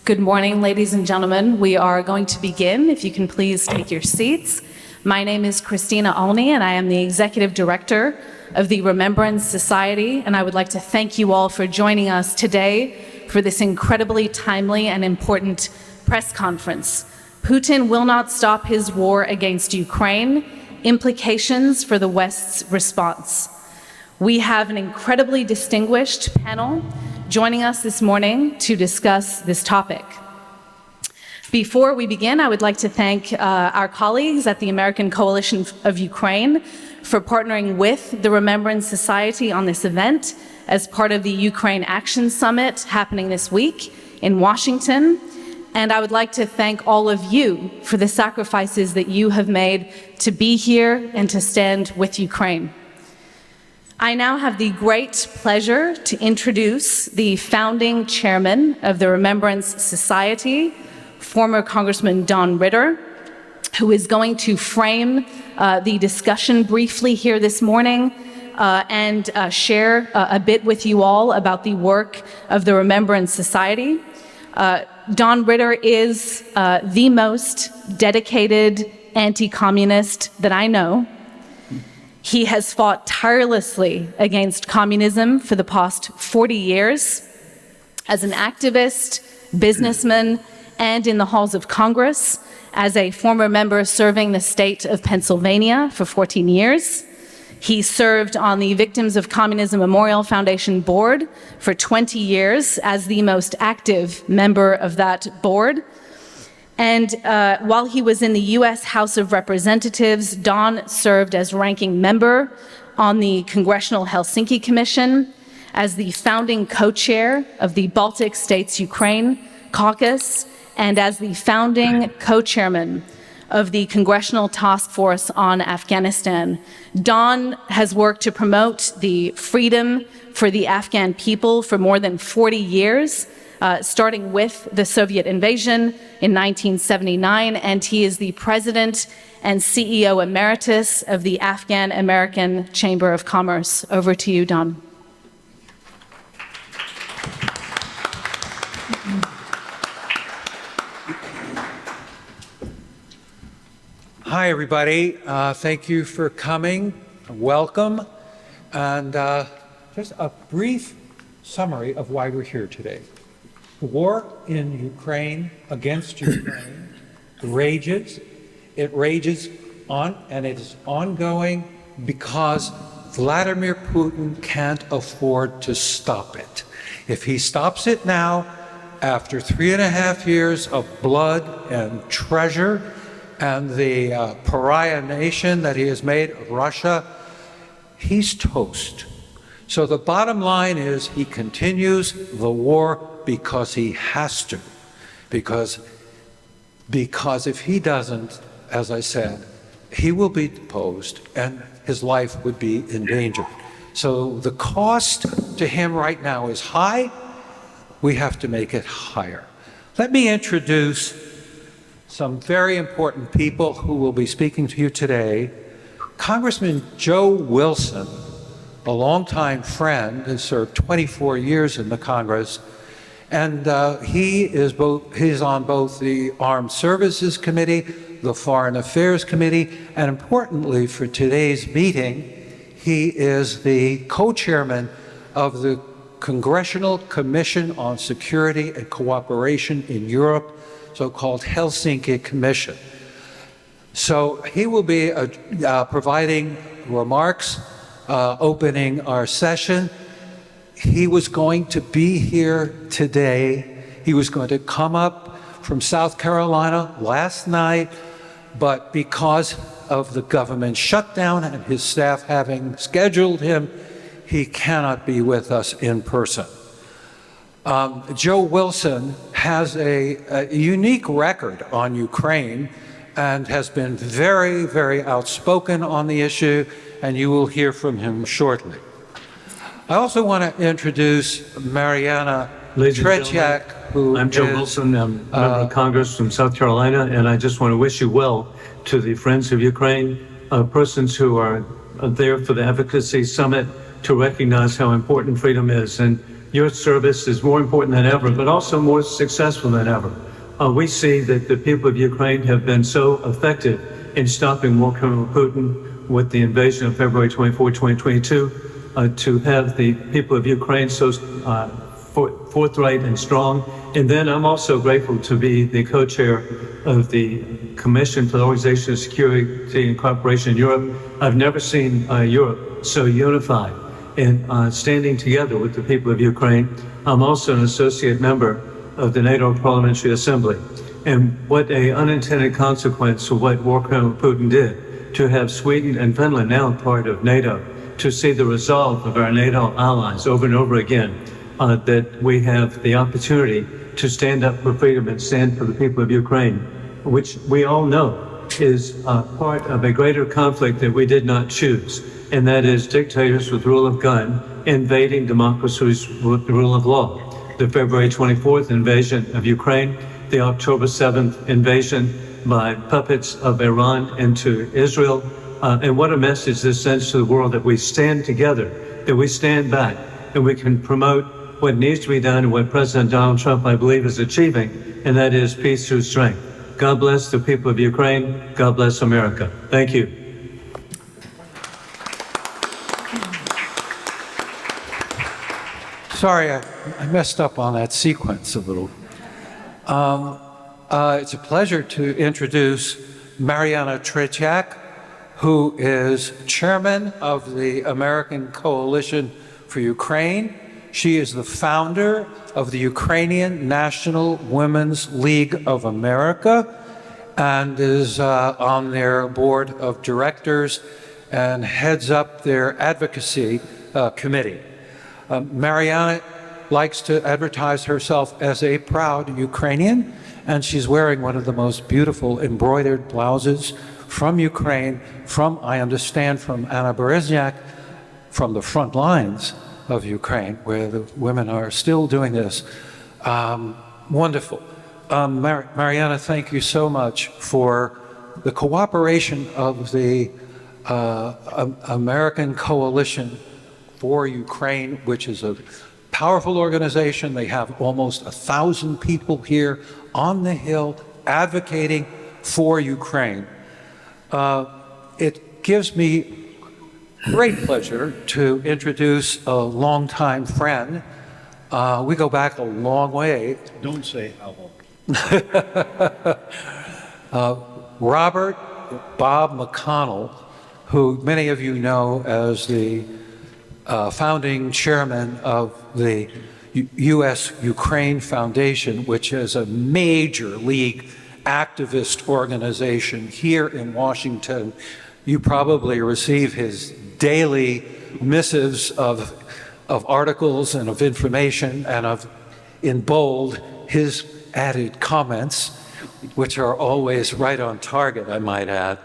Good morning, ladies and gentlemen. We are going to begin. If you can please take your seats. My name is Christina Olney, and I am the Executive Director of the Remembrance Society, and I would like to thank you all for joining us today for this incredibly timely and important press conference. Putin will not stop his war against Ukraine. Implications for the West's response. We have an incredibly distinguished panel joining us this morning to discuss this topic. Before we begin, I would like to thank our colleagues at the American Coalition of Ukraine for partnering with the Remembrance Society on this event as part of the Ukraine Action Summit happening this week in Washington. And I would like to thank all of you for the sacrifices that you have made to be here and to stand with Ukraine. I now have the great pleasure to introduce the founding chairman of the Remembrance Society, former Congressman Don Ritter, who is going to frame the discussion briefly here this morning and share a bit with you all about the work of the Remembrance Society. Don Ritter is the most dedicated anti-communist that I know. He has fought tirelessly against communism for the past 40 years as an activist, businessman, and in the halls of Congress as a former member serving the state of Pennsylvania for 14 years. He served on the Victims of Communism Memorial Foundation board for 20 years as the most active member of that board. And while he was in the U.S. House of Representatives, Don served as ranking member on the Congressional Helsinki Commission, as the founding co-chair of the Baltic States Ukraine Caucus, and as the founding co-chairman of the Congressional Task Force on Afghanistan. Don has worked to promote the freedom for the Afghan people for more than 40 years, starting with the Soviet invasion in 1979, and he is the president and CEO emeritus of the Afghan American Chamber of Commerce. Over to you, Don. Hi, everybody. Thank you for coming. Welcome. And just a brief summary of why we're here today. The war in Ukraine, against Ukraine, rages. It rages on, and it is ongoing because Vladimir Putin can't afford to stop it. If he stops it now, after 3.5 years of blood and treasure, and the pariah nation that he has made of Russia, he's toast. So the bottom line is he continues the war because he has to. Because if he doesn't, as I said, he will be deposed and his life would be endangered. So the cost to him right now is high. We have to make it higher. Let me introduce some very important people who will be speaking to you today. Congressman Joe Wilson, a longtime friend, has served 24 years in the Congress, and he's on both the Armed Services Committee, the Foreign Affairs Committee, and importantly for today's meeting, he is the co-chairman of the Congressional Commission on Security and Cooperation in Europe, so-called Helsinki Commission. So he will be providing remarks, opening our session. He was going to be here today. He was going to come up from South Carolina last night, but because of the government shutdown and his staff having scheduled him, he cannot be with us in person. Joe Wilson has a unique record on Ukraine and has been very, very outspoken on the issue, and you will hear from him shortly. I also want to introduce Mariana Tretiak, who I'm Joe Wilson. I'm a member of Congress from South Carolina, and I just want to wish you well to the Friends of Ukraine, persons who are there for the Advocacy Summit to recognize how important freedom is. And your service is more important than ever, but also more successful than ever. We see that the people of Ukraine have been so effective in stopping War Criminal Putin with the invasion of February 24, 2022, to have the people of Ukraine so forthright and strong. And then I'm also grateful to be the co-chair of the Commission for the Organization of Security and Cooperation in Europe. I've never seen Europe so unified and standing together with the people of Ukraine. I'm also an associate member of the NATO Parliamentary Assembly. And what an unintended consequence of what War Criminal Putin did, to have Sweden and Finland now part of NATO, to see the resolve of our NATO allies over and over again, that we have the opportunity to stand up for freedom and stand for the people of Ukraine, which we all know is part of a greater conflict that we did not choose, and that is dictators with rule of gun invading democracies with the rule of law. The February 24th invasion of Ukraine, the October 7th invasion by puppets of Iran into Israel, and what a message this sends to the world, that we stand together, that we stand back, and we can promote what needs to be done and what President Donald Trump, I believe, is achieving, and that is peace through strength. God bless the people of Ukraine. God bless America. Thank you. Sorry, I messed up on that sequence a little. It's a pleasure to introduce Mariana Tretiak, who is chairman of the American Coalition for Ukraine. She is the founder of the Ukrainian National Women's League of America and is on their board of directors and heads up their advocacy committee. Mariana likes to advertise herself as a proud Ukrainian, and she's wearing one of the most beautiful embroidered blouses from Ukraine, I understand, from Anna Berezhnyak, from the front lines of Ukraine, where the women are still doing this. Wonderful. Mariana, thank you so much for the cooperation of the American Coalition for Ukraine, which is a powerful organization. They have almost 1,000 people here on the Hill advocating for Ukraine. It gives me great pleasure to introduce a longtime friend. We go back a long way. Don't say how long. Robert Bob McConnell, who many of you know as the founding chairman of the U.S.-Ukraine Foundation, which is a major league activist organization here in Washington. You probably receive his daily missives of articles and of information, and of, in bold, his added comments, which are always right on target, I might add.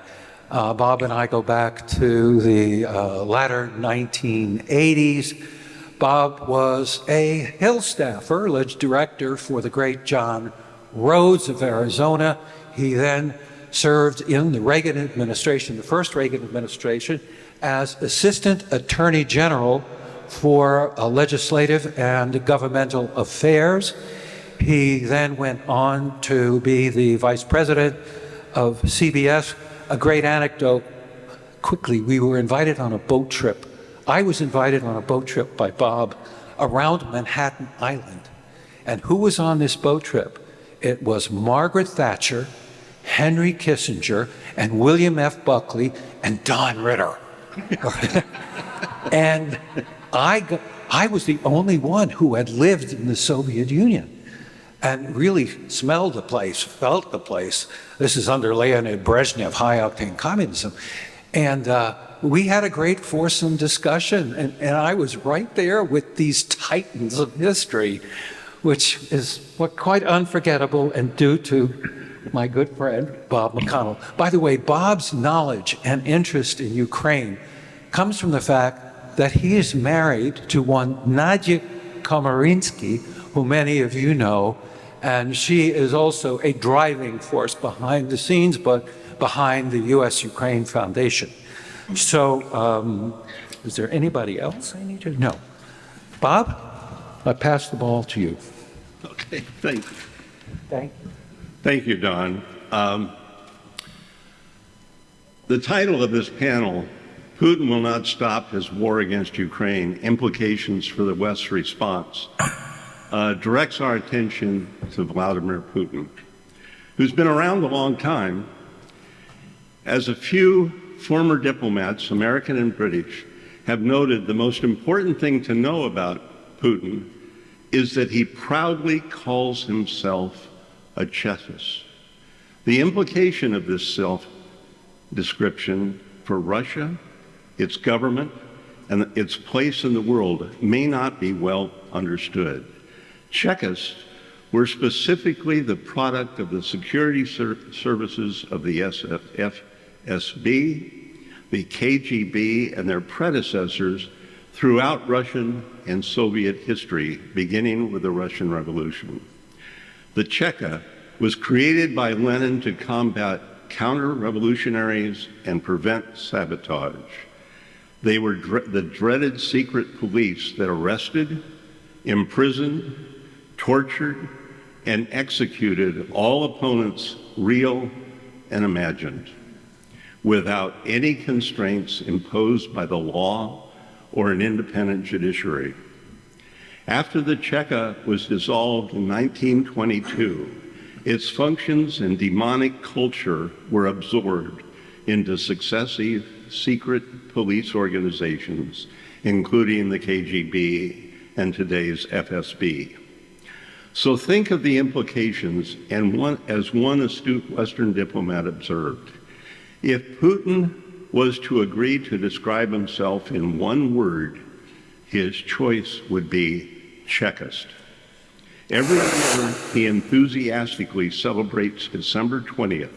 Bob and I go back to the latter 1980s. Bob was a Hill staffer, alleged director for the great John Rhodes of Arizona. He then served in the Reagan administration, the first Reagan administration, as Assistant Attorney General for legislative and governmental affairs. He then went on to be the Vice President of CBS. A great anecdote, quickly, we were invited on a boat trip. I was invited on a boat trip by Bob around Manhattan Island. And who was on this boat trip? It was Margaret Thatcher, Henry Kissinger, and William F. Buckley, and Don Ritter. And I was the only one who had lived in the Soviet Union and really smelled the place, felt the place. This is under Leonid Brezhnev, high-octane communism. And we had a great foursome discussion, and I was right there with these titans of history, which is quite unforgettable and due to my good friend, Bob McConnell. By the way, Bob's knowledge and interest in Ukraine comes from the fact that he is married to one Nadia Komarinsky, who many of you know, and she is also a driving force behind the scenes, but behind the U.S.-Ukraine Foundation. So, is there anybody else I need to know? Bob? I pass the ball to you. Okay, thank you. Thank you. Thank you, Don. The title of this panel, Putin Will Not Stop His War Against Ukraine, Implications for the West's Response, directs our attention to Vladimir Putin, who's been around a long time. As a few former diplomats, American and British, have noted, the most important thing to know about Putin is that he proudly calls himself a Chekist. The implication of this self-description for Russia, its government, and its place in the world may not be well understood. Chekists were specifically the product of the security services of the FSB, the KGB, and their predecessors throughout Russian and Soviet history, beginning with the Russian Revolution. The Cheka was created by Lenin to combat counter-revolutionaries and prevent sabotage. They were the dreaded secret police that arrested, imprisoned, tortured, and executed all opponents, real and imagined, without any constraints imposed by the law or an independent judiciary. After the Cheka was dissolved in 1922, its functions and demonic culture were absorbed into successive secret police organizations, including the KGB and today's FSB. So think of the implications, and as one astute Western diplomat observed, if Putin was to agree to describe himself in one word, his choice would be Chekist. Every year, he enthusiastically celebrates December 20th,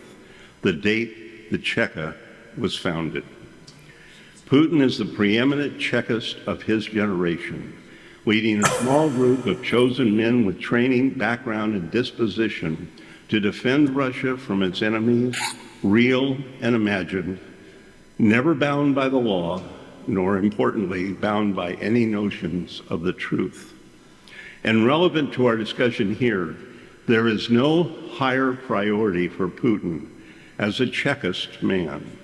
the date the Cheka was founded. Putin is the preeminent Chekist of his generation, leading a small group of chosen men with training, background, and disposition to defend Russia from its enemies, real and imagined, never bound by the law, nor importantly, bound by any notions of the truth. And relevant to our discussion here, there is no higher priority for Putin as a Chekist man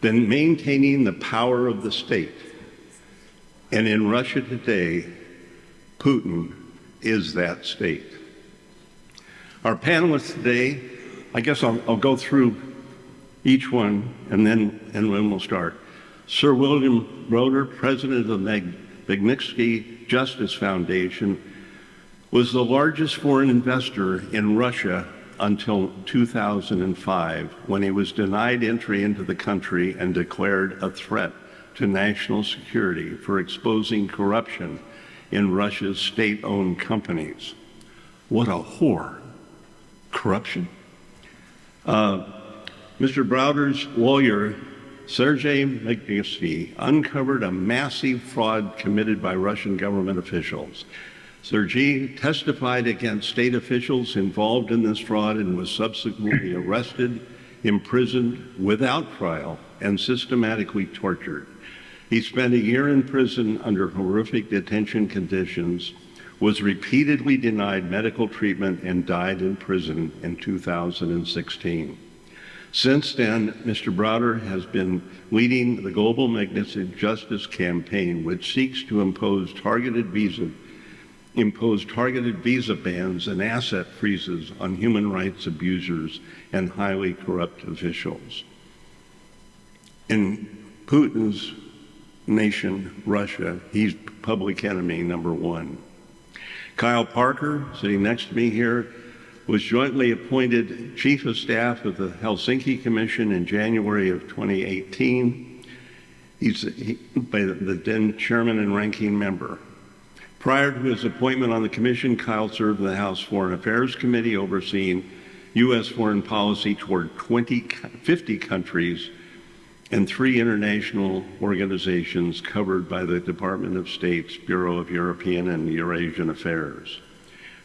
than maintaining the power of the state. And in Russia today, Putin is that state. Our panelists today, I guess I'll go through each one and then we'll start. Sir William Roeder, president of the Magnitsky Justice Foundation, was the largest foreign investor in Russia until 2005, when he was denied entry into the country and declared a threat to national security for exposing corruption in Russia's state-owned companies. What a whore. Corruption. Mr. Browder's lawyer, Sergei Magnitsky, uncovered a massive fraud committed by Russian government officials. Sergei testified against state officials involved in this fraud and was subsequently arrested, imprisoned without trial, and systematically tortured. He spent a year in prison under horrific detention conditions, was repeatedly denied medical treatment, and died in prison in 2016. Since then, Mr. Browder has been leading the global Magnitsky Justice Campaign, which seeks to impose targeted visa bans and asset freezes on human rights abusers and highly corrupt officials. In Putin's nation, Russia, he's public enemy number one. Kyle Parker, sitting next to me here, was jointly appointed Chief of Staff of the Helsinki Commission in January of 2018. He's by the then chairman and ranking member. Prior to his appointment on the commission, Kyle served in the House Foreign Affairs Committee, overseeing U.S. foreign policy toward 50 countries and 3 international organizations covered by the Department of State's Bureau of European and Eurasian Affairs.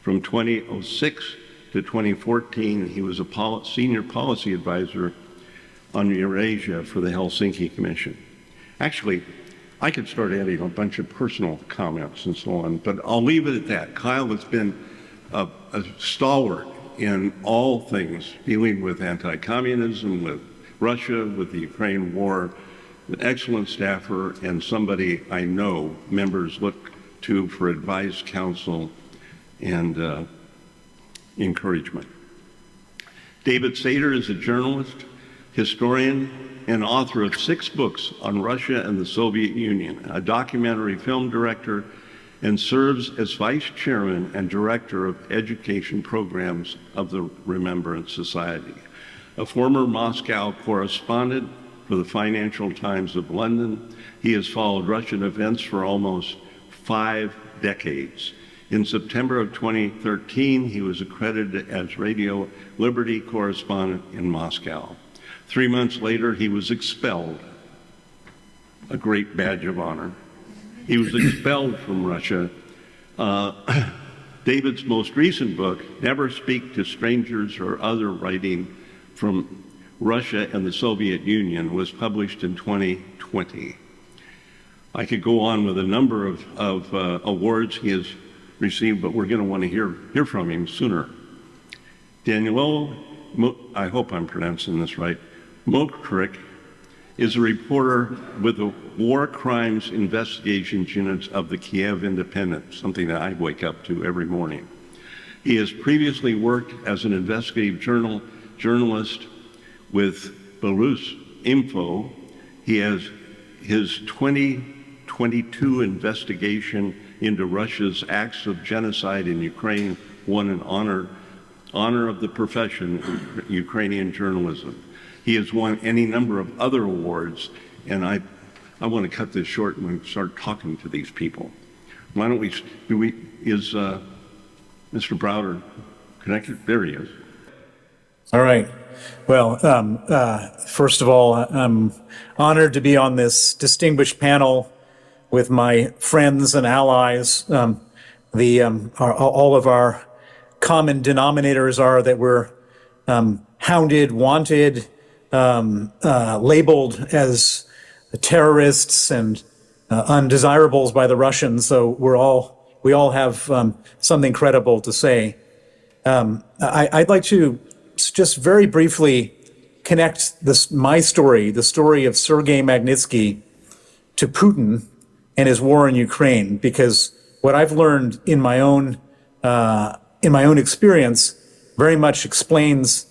From 2006 to 2014, he was a senior policy advisor on Eurasia for the Helsinki Commission. Actually, I could start adding a bunch of personal comments and so on, but I'll leave it at that. Kyle has been a stalwart in all things dealing with anti-communism, with Russia, with the Ukraine war, an excellent staffer and somebody I know members look to for advice, counsel, and encouragement. David Sater is a journalist, historian, and author of 6 books on Russia and the Soviet Union, a documentary film director, and serves as vice chairman and director of education programs of the Remembrance Society. A former Moscow correspondent for the Financial Times of London, he has followed Russian events for almost 5 decades. In September of 2013, he was accredited as Radio Liberty correspondent in Moscow. 3 months later, he was expelled, a great badge of honor. He was expelled from Russia. David's most recent book, Never Speak to Strangers or Other Writing from Russia and the Soviet Union, was published in 2020. I could go on with a number of awards he has received, but we're going to want to hear from him sooner. Daniel, I hope I'm pronouncing this right, Mokrik is a reporter with the War Crimes Investigations Units of the Kiev Independent, something that I wake up to every morning. He has previously worked as an investigative journalist with Belarus Info. He has his 2022 investigation into Russia's acts of genocide in Ukraine won an honor of the profession of Ukrainian journalism. He has won any number of other awards, and I want to cut this short and start talking to these people. Why don't is Mr. Browder connected? There he is. All right. Well, first of all, I'm honored to be on this distinguished panel with my friends and allies. All of our common denominators are that we're hounded, wanted, labeled as terrorists and undesirables by the Russians. So we all have something credible to say. I'd like to just very briefly connect my story, the story of Sergei Magnitsky, to Putin and his war in Ukraine, because what I've learned in my own experience very much explains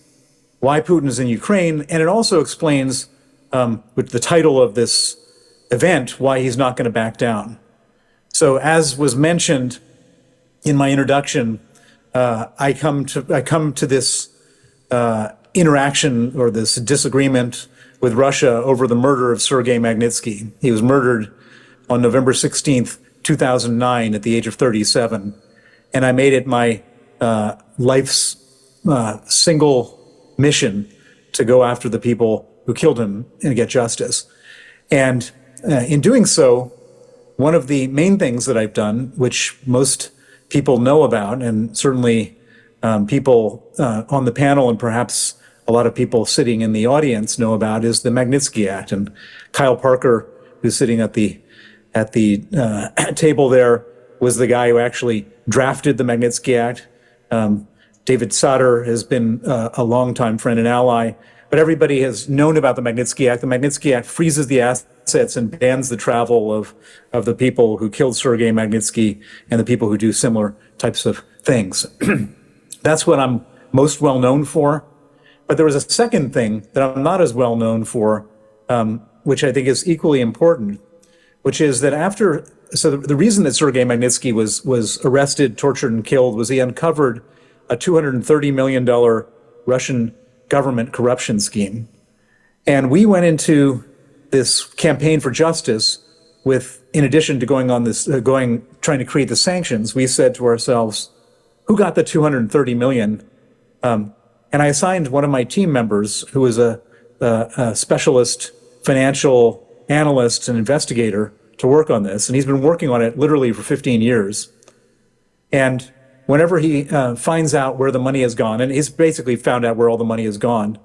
why Putin is in Ukraine, and it also explains, with the title of this event, why he's not going to back down. So, as was mentioned in my introduction, I come to this interaction or this disagreement with Russia over the murder of Sergei Magnitsky. He was murdered on November 16th, 2009, at the age of 37, and I made it my life's single mission to go after the people who killed him and get justice. And in doing so, one of the main things that I've done, which most people know about, and certainly people on the panel and perhaps a lot of people sitting in the audience know about, is the Magnitsky Act. And Kyle Parker, who's sitting at the table there, was the guy who actually drafted the Magnitsky Act. David Sater has been a longtime friend and ally, but everybody has known about the Magnitsky Act. The Magnitsky Act freezes the assets and bans the travel of the people who killed Sergei Magnitsky and the people who do similar types of things. That's what I'm most well known for. But there was a second thing that I'm not as well known for, which I think is equally important, which is that the reason that Sergei Magnitsky was arrested, tortured, and killed was he uncovered a $230 million Russian government corruption scheme. And we went into this campaign for justice with, in addition to trying to create the sanctions, we said to ourselves, who got the 230 million? And I assigned one of my team members, who is a specialist financial analyst and investigator, to work on this. And he's been working on it literally for 15 years. And whenever he finds out where the money has gone, and he's basically found out where all the money has gone,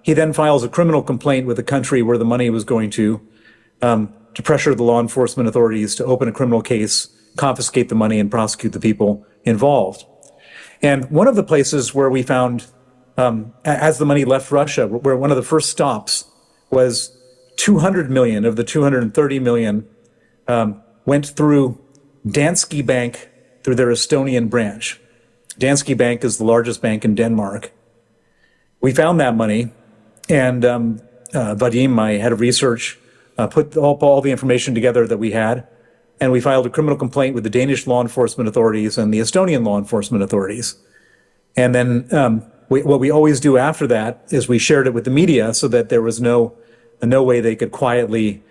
he then files a criminal complaint with the country where the money was going to. to pressure the law enforcement authorities to open a criminal case, confiscate the money, and prosecute the people involved. And one of the places where we found, as the money left Russia, where one of the first stops was 200 million of the 230 million went through Danske Bank through their Estonian branch. Danske Bank is the largest bank in Denmark. We found that money, and Vadim, my head of research, put all the information together that we had, and we filed a criminal complaint with the Danish law enforcement authorities and the Estonian law enforcement authorities. And then what we always do after that is we shared it with the media so that there was no way they could quietly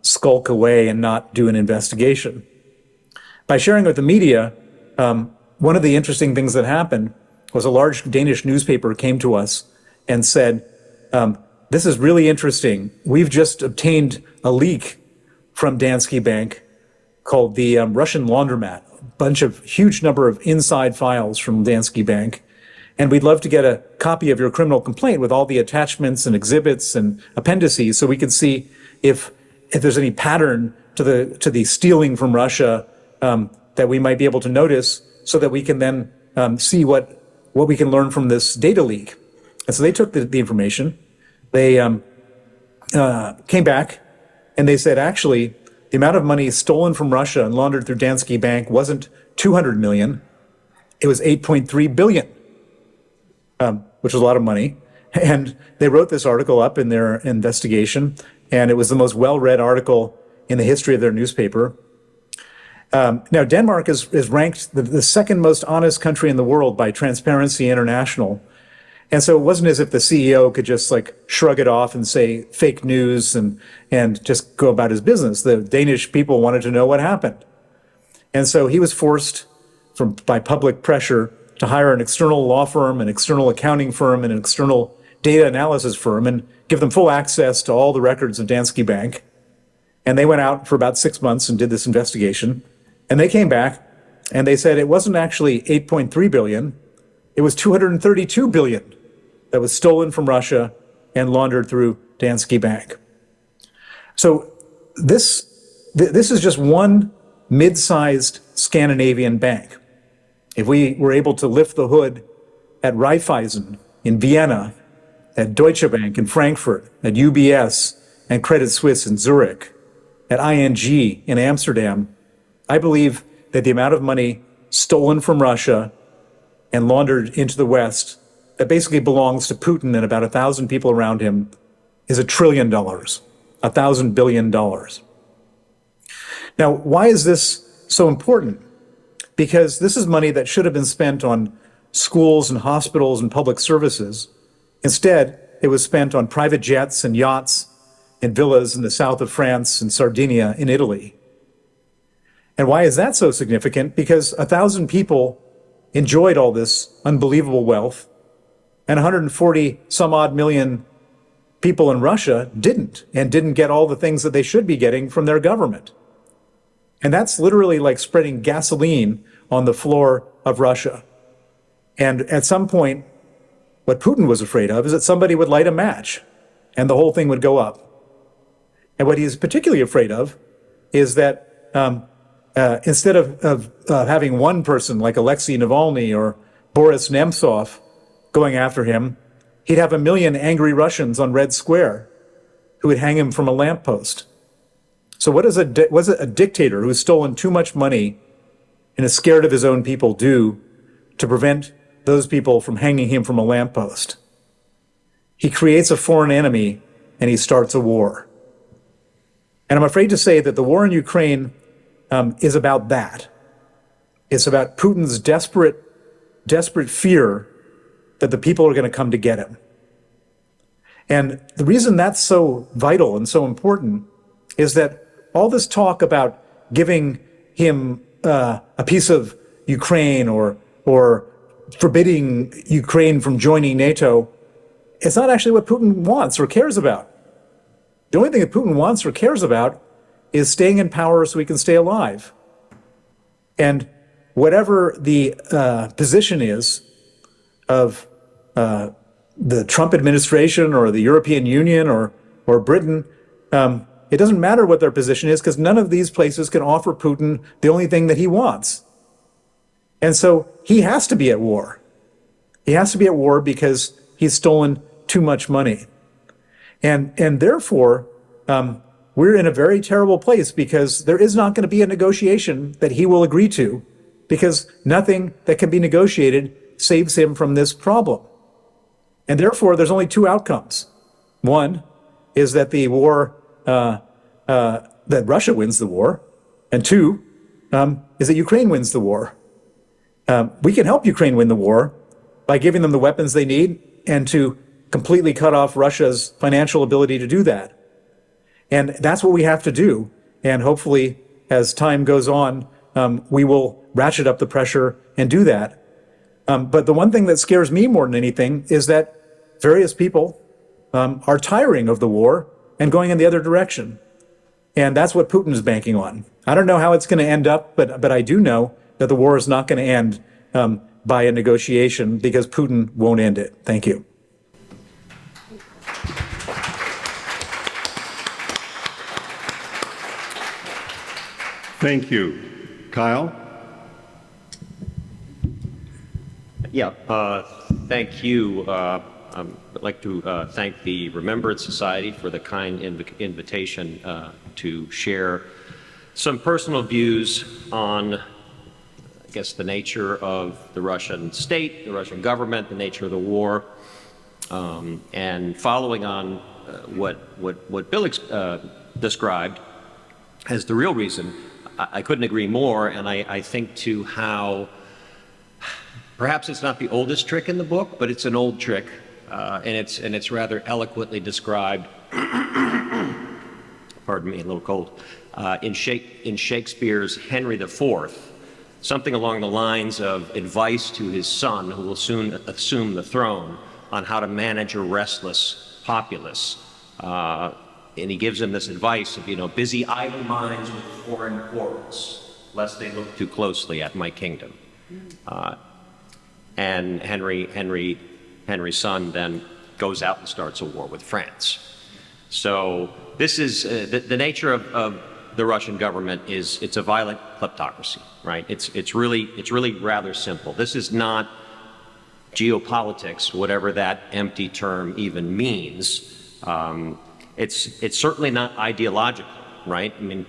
skulk away and not do an investigation. By sharing with the media, one of the interesting things that happened was a large Danish newspaper came to us and said, this is really interesting. We've just obtained a leak from Danske Bank called the Russian laundromat, huge number of inside files from Danske Bank. And we'd love to get a copy of your criminal complaint with all the attachments and exhibits and appendices so we can see if there's any pattern to the stealing from Russia that we might be able to notice so that we can then see what we can learn from this data leak. And so they took the information. They came back and they said, actually, the amount of money stolen from Russia and laundered through Danske Bank wasn't 200 million. It was 8.3 billion, which was a lot of money. And they wrote this article up in their investigation, and it was the most well-read article in the history of their newspaper. Now, Denmark is ranked the second most honest country in the world by Transparency International. And so it wasn't as if the CEO could just shrug it off and say fake news and just go about his business. The Danish people wanted to know what happened. And so he was forced by public pressure to hire an external law firm, an external accounting firm, and an external data analysis firm and give them full access to all the records of Danske Bank. And they went out for about 6 months and did this investigation. And they came back and they said it wasn't actually 8.3 billion. It was 232 billion that was stolen from Russia and laundered through Danske Bank. So this is just one mid-sized Scandinavian bank. If we were able to lift the hood at Raiffeisen in Vienna, at Deutsche Bank in Frankfurt, at UBS and Credit Suisse in Zurich, at ING in Amsterdam, I believe that the amount of money stolen from Russia and laundered into the West that basically belongs to Putin and about 1,000 people around him is $1 trillion, $1,000 billion. Now, why is this so important? Because this is money that should have been spent on schools and hospitals and public services. Instead, it was spent on private jets and yachts and villas in the south of France and Sardinia in Italy. And why is that so significant? Because 1,000 people enjoyed all this unbelievable wealth, and 140 some odd million people in Russia didn't get all the things that they should be getting from their government. And that's literally like spreading gasoline on the floor of Russia. And at some point, what Putin was afraid of is that somebody would light a match and the whole thing would go up. And what he's particularly afraid of is that instead of having one person like Alexei Navalny or Boris Nemtsov going after him, he'd have 1 million angry Russians on Red Square who would hang him from a lamppost. So what does a dictator who's stolen too much money and is scared of his own people do to prevent those people from hanging him from a lamppost? He creates a foreign enemy and he starts a war. And I'm afraid to say that the war in Ukraine is about that. It's about Putin's desperate fear that the people are going to come to get him. And the reason that's so vital and so important is that all this talk about giving him a piece of Ukraine or forbidding Ukraine from joining NATO, it's not actually what Putin wants or cares about. The only thing that Putin wants or cares about is staying in power so he can stay alive. And whatever the position is of the Trump administration or the European Union or Britain, it doesn't matter what their position is because none of these places can offer Putin the only thing that he wants. And so he has to be at war. He has to be at war because he's stolen too much money. And therefore, we're in a very terrible place because there is not going to be a negotiation that he will agree to because nothing that can be negotiated saves him from this problem. And therefore, there's only two outcomes. One is that the war, that Russia wins the war. And two is that Ukraine wins the war. We can help Ukraine win the war by giving them the weapons they need and to completely cut off Russia's financial ability to do that. And that's what we have to do. And hopefully, as time goes on, we will ratchet up the pressure and do that. But the one thing that scares me more than anything is that various people are tiring of the war and going in the other direction. And that's what Putin is banking on. I don't know how it's going to end up, but I do know that the war is not going to end by a negotiation because Putin won't end it. Thank you. Thank you. Kyle? Yeah, thank you. I'd like to thank the Remembrance Society for the kind invitation to share some personal views on, I guess, the nature of the Russian state, the Russian government, the nature of the war, and following on what Bill described as the real reason. I couldn't agree more, and I think to how perhaps it's not the oldest trick in the book, but it's an old trick, and it's rather eloquently described. Pardon me, a little cold. In Shakespeare's Henry IV, something along the lines of advice to his son, who will soon assume the throne, on how to manage a restless populace. And he gives him this advice of, busy idle minds with foreign quarrels, lest they look too closely at my kingdom. And Henry's son then goes out and starts a war with France. So this is the nature of the Russian government is it's a violent kleptocracy, right? It's really rather simple. This is not geopolitics, whatever that empty term even means. It's certainly not ideological, right? I mean,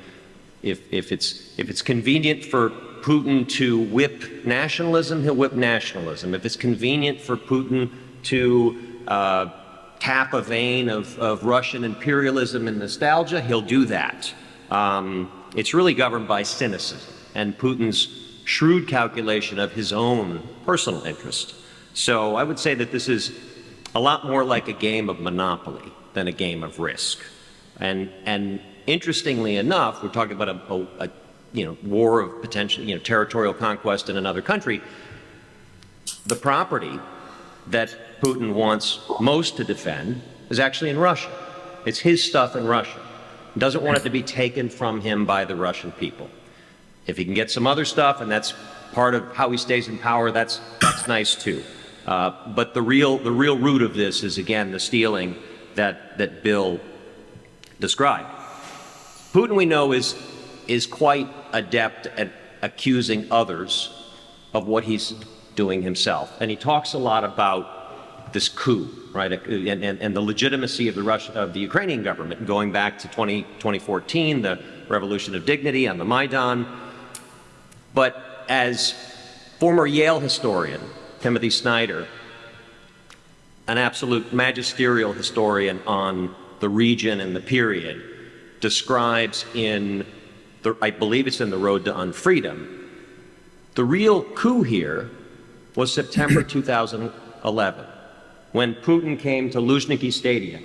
if it's convenient for Putin to whip nationalism, he'll whip nationalism. If it's convenient for Putin to tap a vein of Russian imperialism and nostalgia, he'll do that. It's really governed by cynicism and Putin's shrewd calculation of his own personal interest. So I would say that this is a lot more like a game of Monopoly than a game of Risk. And interestingly enough, we're talking about a war of potential, territorial conquest in another country. The property that Putin wants most to defend is actually in Russia. It's his stuff in Russia. He doesn't want it to be taken from him by the Russian people. If he can get some other stuff, and that's part of how he stays in power, that's nice too. But the real root of this is, again, the stealing that Bill described. Putin, we know, is quite adept at accusing others of what he's doing himself. And he talks a lot about this coup, right? And the legitimacy of the Ukrainian government going back to 2014, the Revolution of Dignity on the Maidan. But as former Yale historian Timothy Snyder, an absolute magisterial historian on the region and the period, describes I believe it's in The Road to Unfreedom, the real coup here was September 2011, when Putin came to Luzhniki Stadium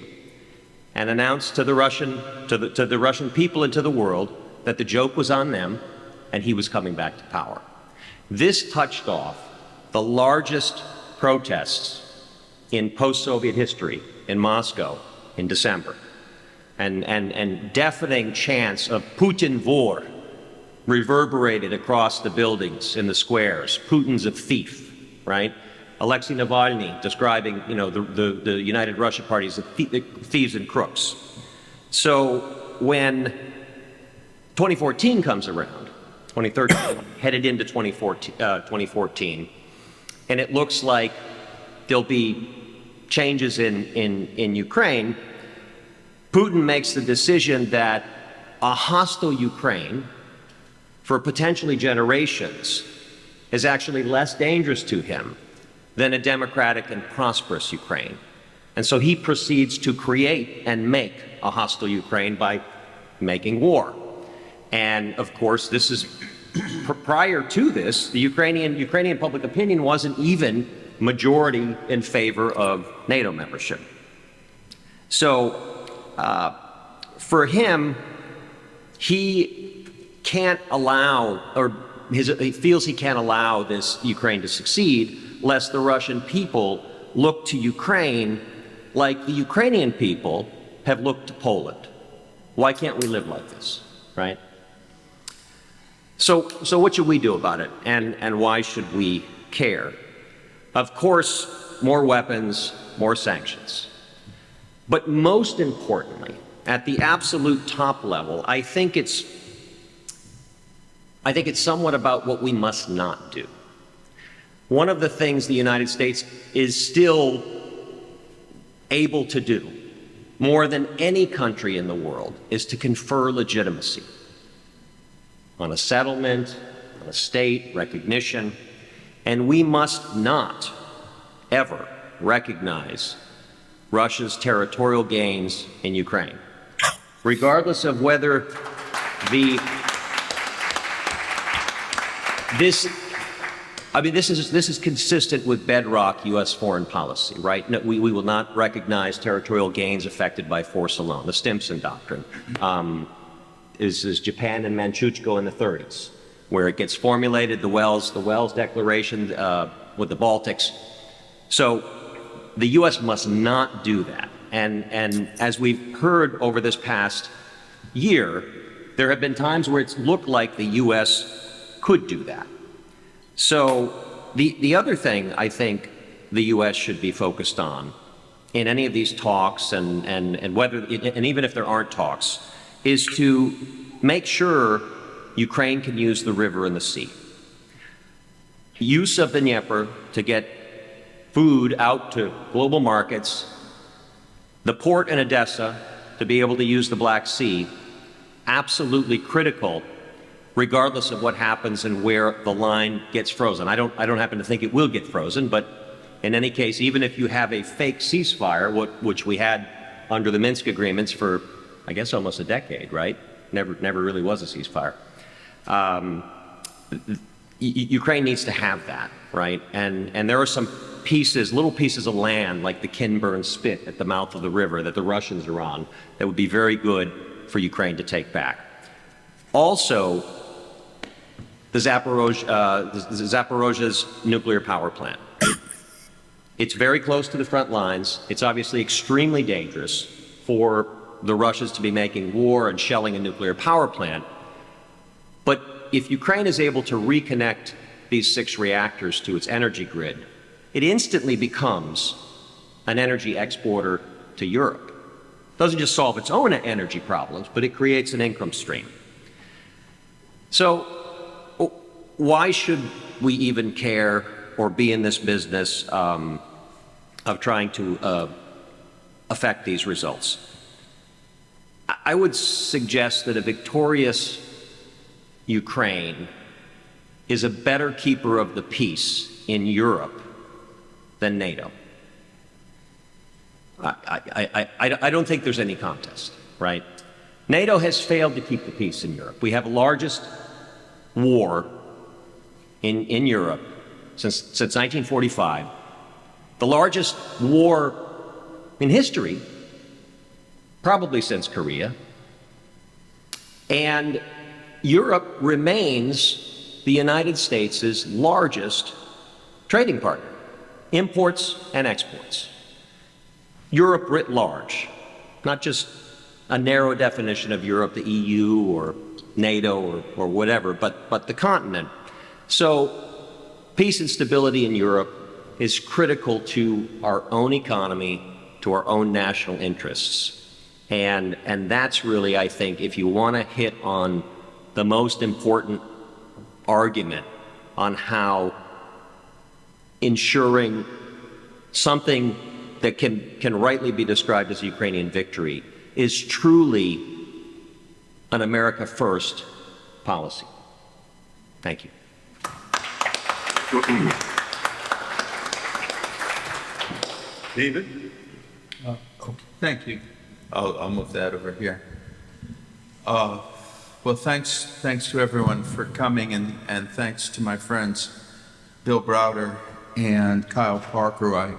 and announced to the Russian people and to the world that the joke was on them and he was coming back to power. This touched off the largest protests in post-Soviet history in Moscow in December. And deafening chants of Putin vor reverberated across the buildings in the squares. Putin's a thief, right? Alexei Navalny describing, the United Russia Party as thieves and crooks. So when 2014 comes around, 2013, headed into 2014, and it looks like there'll be changes in Ukraine, Putin makes the decision that a hostile Ukraine for potentially generations is actually less dangerous to him than a democratic and prosperous Ukraine. And so he proceeds to create and make a hostile Ukraine by making war. And of course, this is prior to this, the Ukrainian public opinion wasn't even majority in favor of NATO membership. So for him, he can't allow, or he feels he can't allow this Ukraine to succeed, lest the Russian people look to Ukraine like the Ukrainian people have looked to Poland. Why can't we live like this, right? So what should we do about it, and why should we care? Of course, more weapons, more sanctions. But most importantly, at the absolute top level, I think it's somewhat about what we must not do. One of the things the United States is still able to do, more than any country in the world, is to confer legitimacy on a settlement, on a state, recognition, and we must not ever recognize Russia's territorial gains in Ukraine, regardless of whether this is consistent with bedrock U.S. foreign policy, right? No, we will not recognize territorial gains affected by force alone. The Stimson Doctrine is Japan and Manchukuo in the 30s, where it gets formulated, the Wells Declaration with the Baltics. So the U.S. must not do that. And as we've heard over this past year, there have been times where it's looked like the U.S. could do that. So the other thing I think the U.S. should be focused on in any of these talks, and even if there aren't talks, is to make sure Ukraine can use the river and the sea. Use of the Dnieper to get food out to global markets, the port in Odessa to be able to use the Black Sea, absolutely critical, regardless of what happens and where the line gets frozen. I don't happen to think it will get frozen, but in any case, even if you have a fake ceasefire, which we had under the Minsk agreements for, I guess, almost a decade, right? Never really was a ceasefire. Ukraine needs to have that, right? And there are some pieces, little pieces of land, like the Kinburn Spit at the mouth of the river that the Russians are on, that would be very good for Ukraine to take back. Also, the Zaporozhye's nuclear power plant. It's very close to the front lines. It's obviously extremely dangerous for the Russians to be making war and shelling a nuclear power plant. But if Ukraine is able to reconnect these 6 reactors to its energy grid, it instantly becomes an energy exporter to Europe. It doesn't just solve its own energy problems, but it creates an income stream. So why should we even care or be in this business of trying to affect these results? I would suggest that a victorious Ukraine is a better keeper of the peace in Europe than NATO. I don't think there's any contest, right? NATO has failed to keep the peace in Europe. We have the largest war in Europe since 1945, the largest war in history, probably since Korea, and Europe remains the United States' largest trading partner, imports and exports. Europe writ large, not just a narrow definition of Europe, the EU or NATO or whatever, but the continent. So peace and stability in Europe is critical to our own economy, to our own national interests. And that's really, I think, if you want to hit on the most important argument on how ensuring something that can rightly be described as a Ukrainian victory is truly an America First policy. Thank you. David? Thank you. I'll move that over here. Well, thanks to everyone for coming, and thanks to my friends Bill Browder and Kyle Parker, who I've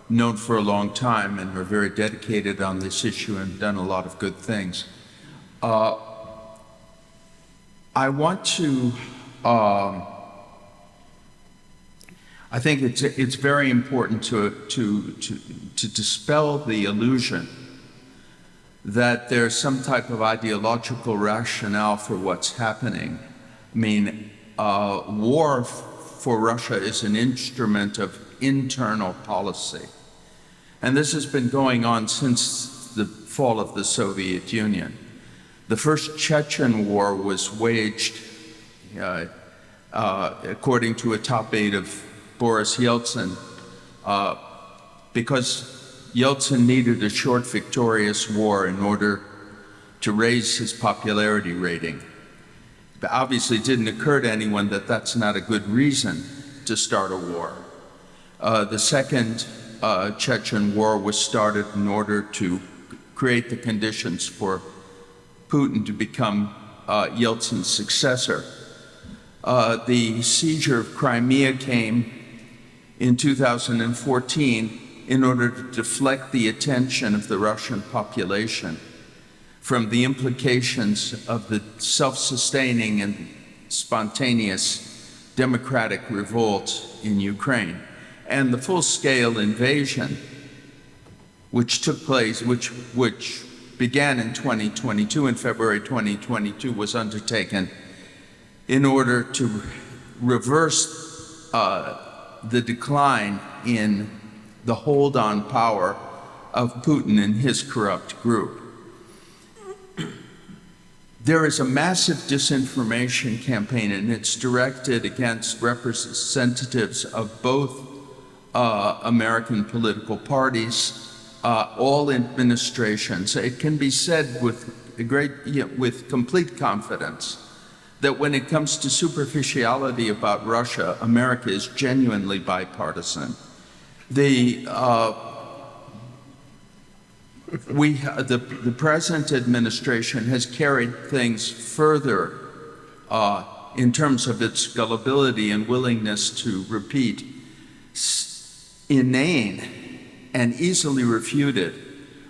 known for a long time and are very dedicated on this issue and done a lot of good things. I want to, I think it's very important to dispel the illusion that there's some type of ideological rationale for what's happening. I mean, war for Russia is an instrument of internal policy. And this has been going on since the fall of the Soviet Union. The first Chechen war was waged, according to a top aide of Boris Yeltsin, because Yeltsin needed a short, victorious war in order to raise his popularity rating. But obviously, it didn't occur to anyone that that's not a good reason to start a war. The second Chechen war was started in order to create the conditions for Putin to become Yeltsin's successor. The seizure of Crimea came in 2014 in order to deflect the attention of the Russian population from the implications of the self-sustaining and spontaneous democratic revolt in Ukraine. And the full-scale invasion, which took place, which began in 2022, in February 2022, was undertaken in order to reverse the decline in the hold on power of Putin and his corrupt group. There is a massive disinformation campaign, and it's directed against representatives of both American political parties, all administrations. It can be said with complete confidence that when it comes to superficiality about Russia, America is genuinely bipartisan. The present administration has carried things further in terms of its gullibility and willingness to repeat inane and easily refuted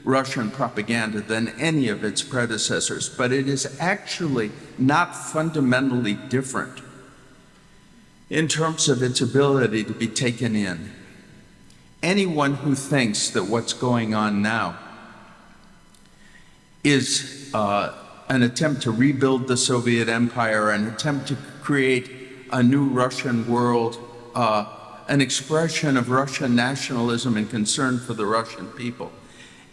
Russian propaganda than any of its predecessors. But it is actually not fundamentally different in terms of its ability to be taken in. Anyone who thinks that what's going on now is an attempt to rebuild the Soviet Empire, an attempt to create a new Russian world, an expression of Russian nationalism and concern for the Russian people,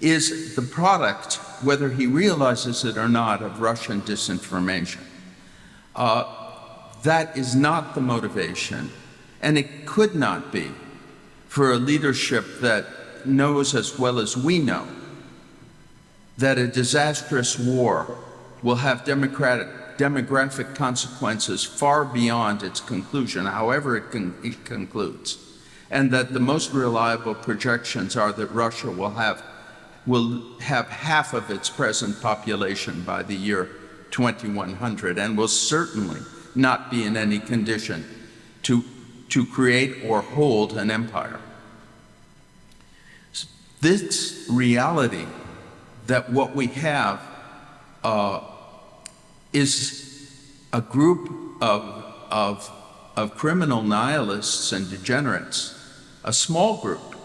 is the product, whether he realizes it or not, of Russian disinformation. That is not the motivation, and it could not be for a leadership that knows as well as we know that a disastrous war will have demographic consequences far beyond its conclusion, however it concludes, and that the most reliable projections are that Russia will have half of its present population by the year 2100, and will certainly not be in any condition to create or hold an empire. This reality that what we have is a group of criminal nihilists and degenerates, a small group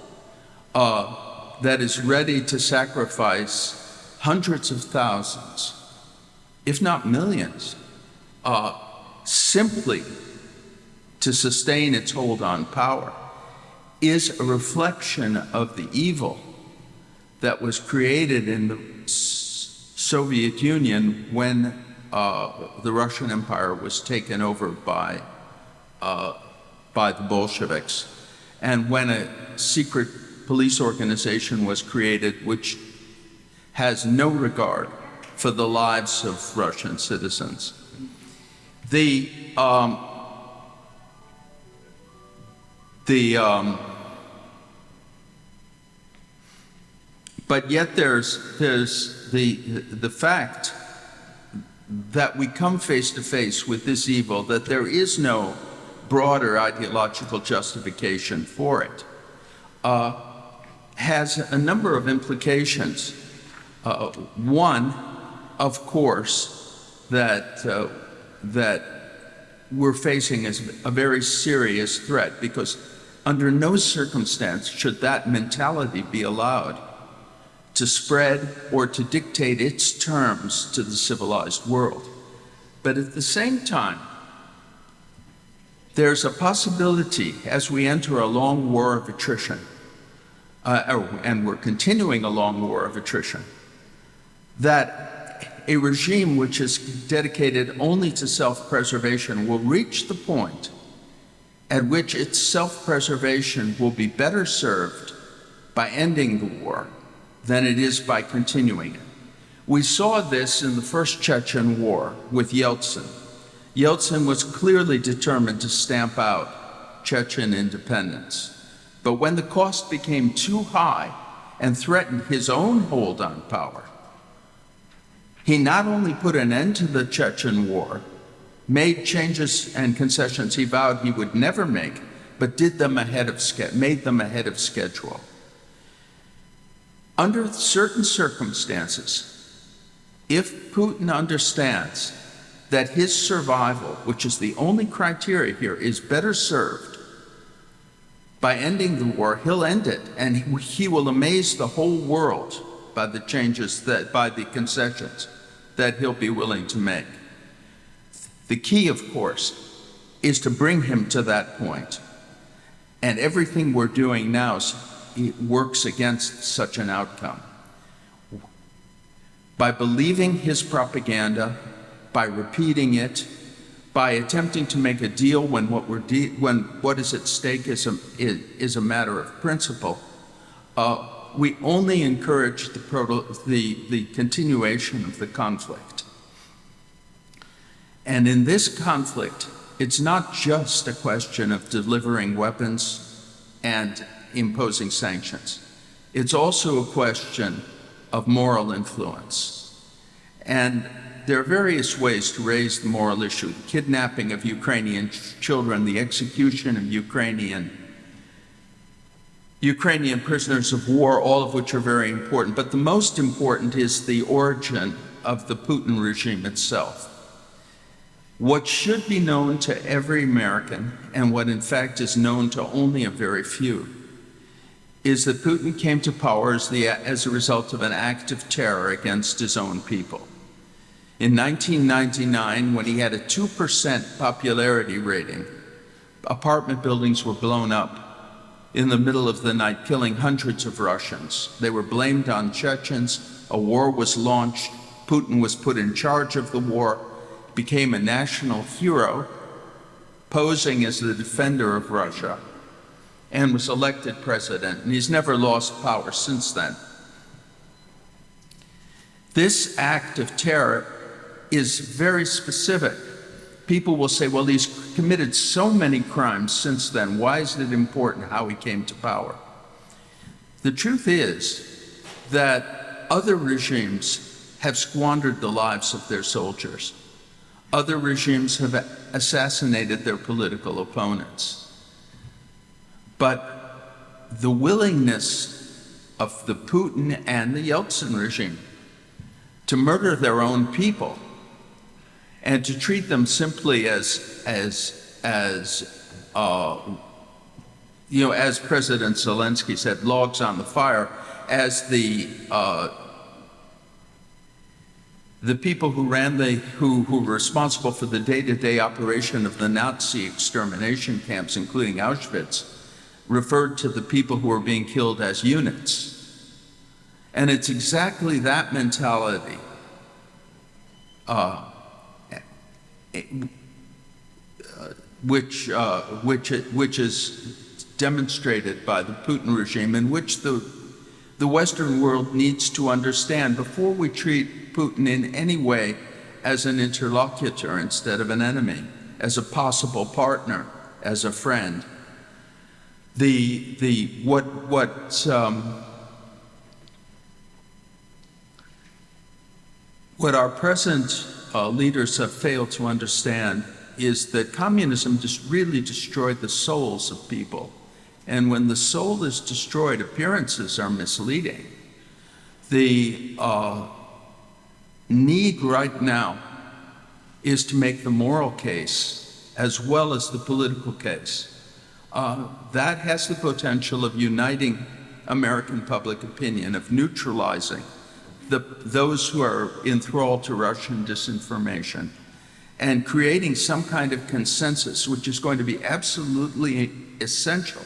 that is ready to sacrifice hundreds of thousands, if not millions, simply to sustain its hold on power, is a reflection of the evil that was created in the Soviet Union when the Russian Empire was taken over by the Bolsheviks, and when a secret police organization was created which has no regard for the lives of Russian citizens. But yet there's the fact that we come face to face with this evil, that there is no broader ideological justification for it, has a number of implications. One, of course, that we're facing is a very serious threat, because under no circumstance should that mentality be allowed to spread or to dictate its terms to the civilized world. But at the same time, there's a possibility as we enter a long war of attrition, and we're continuing a long war of attrition, that a regime which is dedicated only to self-preservation will reach the point at which its self-preservation will be better served by ending the war than it is by continuing it. We saw this in the first Chechen war with Yeltsin. Yeltsin was clearly determined to stamp out Chechen independence. But when the cost became too high and threatened his own hold on power, he not only put an end to the Chechen war, made changes and concessions he vowed he would never make, but did them made them ahead of schedule. Under certain circumstances, if Putin understands that his survival, which is the only criteria here, is better served by ending the war, he'll end it, and he will amaze the whole world by the changes by the concessions that he'll be willing to make. The key, of course, is to bring him to that point. And everything we're doing now works against such an outcome. By believing his propaganda, by repeating it, by attempting to make a deal when what is at stake is a matter of principle, we only encourage the continuation of the conflict. And in this conflict, it's not just a question of delivering weapons and imposing sanctions. It's also a question of moral influence. And there are various ways to raise the moral issue: the kidnapping of Ukrainian children, the execution of Ukrainian prisoners of war, all of which are very important. But the most important is the origin of the Putin regime itself. What should be known to every American, and what in fact is known to only a very few, is that Putin came to power as a result of an act of terror against his own people. In 1999, when he had a 2% popularity rating, apartment buildings were blown up in the middle of the night, killing hundreds of Russians. They were blamed on Chechens. A war was launched. Putin was put in charge of the war, became a national hero, posing as the defender of Russia, and was elected president. And he's never lost power since then. This act of terror is very specific. People will say, well, he's committed so many crimes since then. Why is it important how he came to power? The truth is that other regimes have squandered the lives of their soldiers. Other regimes have assassinated their political opponents. But the willingness of the Putin and the Yeltsin regime to murder their own people and to treat them simply as President Zelensky said, logs on the fire, as the people who were responsible for the day-to-day operation of the Nazi extermination camps, including Auschwitz, referred to the people who were being killed as units. And it's exactly that mentality which is demonstrated by the Putin regime, in which the Western world needs to understand before we treat Putin in any way as an interlocutor instead of an enemy, as a possible partner, as a friend. What our present leaders have failed to understand is that communism just really destroyed the souls of people. And when the soul is destroyed, appearances are misleading. The need right now is to make the moral case as well as the political case. That has the potential of uniting American public opinion, of neutralizing those who are enthralled to Russian disinformation, and creating some kind of consensus which is going to be absolutely essential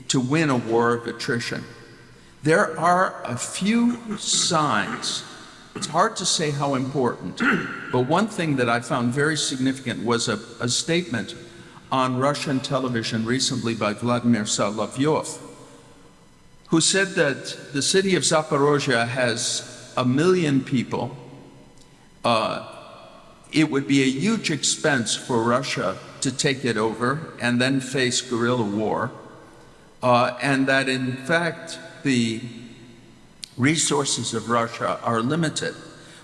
to win a war of attrition. There are a few signs. It's hard to say how important, but one thing that I found very significant was a statement on Russian television recently by Vladimir Putin, who said that the city of Zaporozhye has 1 million people. It would be a huge expense for Russia to take it over and then face guerrilla war, and that in fact the resources of Russia are limited.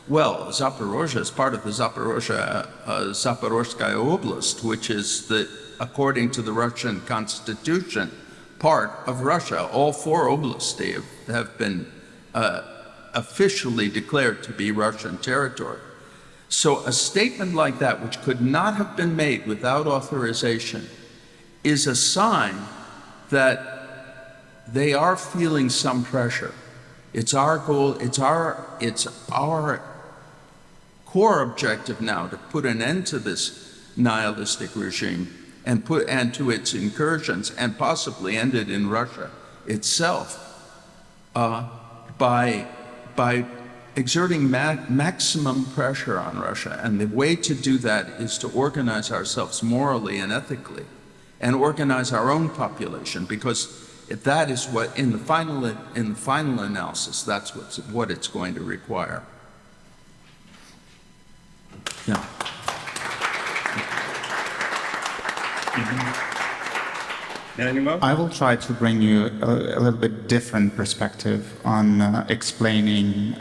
Well, Zaporozhye is part of the Zaporozhskaya Oblast, which is, according to the Russian constitution, part of Russia. All 4 oblasts have been officially declared to be Russian territory. So a statement like that, which could not have been made without authorization, is a sign that they are feeling some pressure. It's our goal, it's our core objective now to put an end to this nihilistic regime and to its incursions, and possibly end it in Russia itself, by exerting maximum pressure on Russia. And the way to do that is to organize ourselves morally and ethically, and organize our own population, because if that is what, in the final analysis, that's what it's going to require. Yeah. I will try to bring you a little bit different perspective on explaining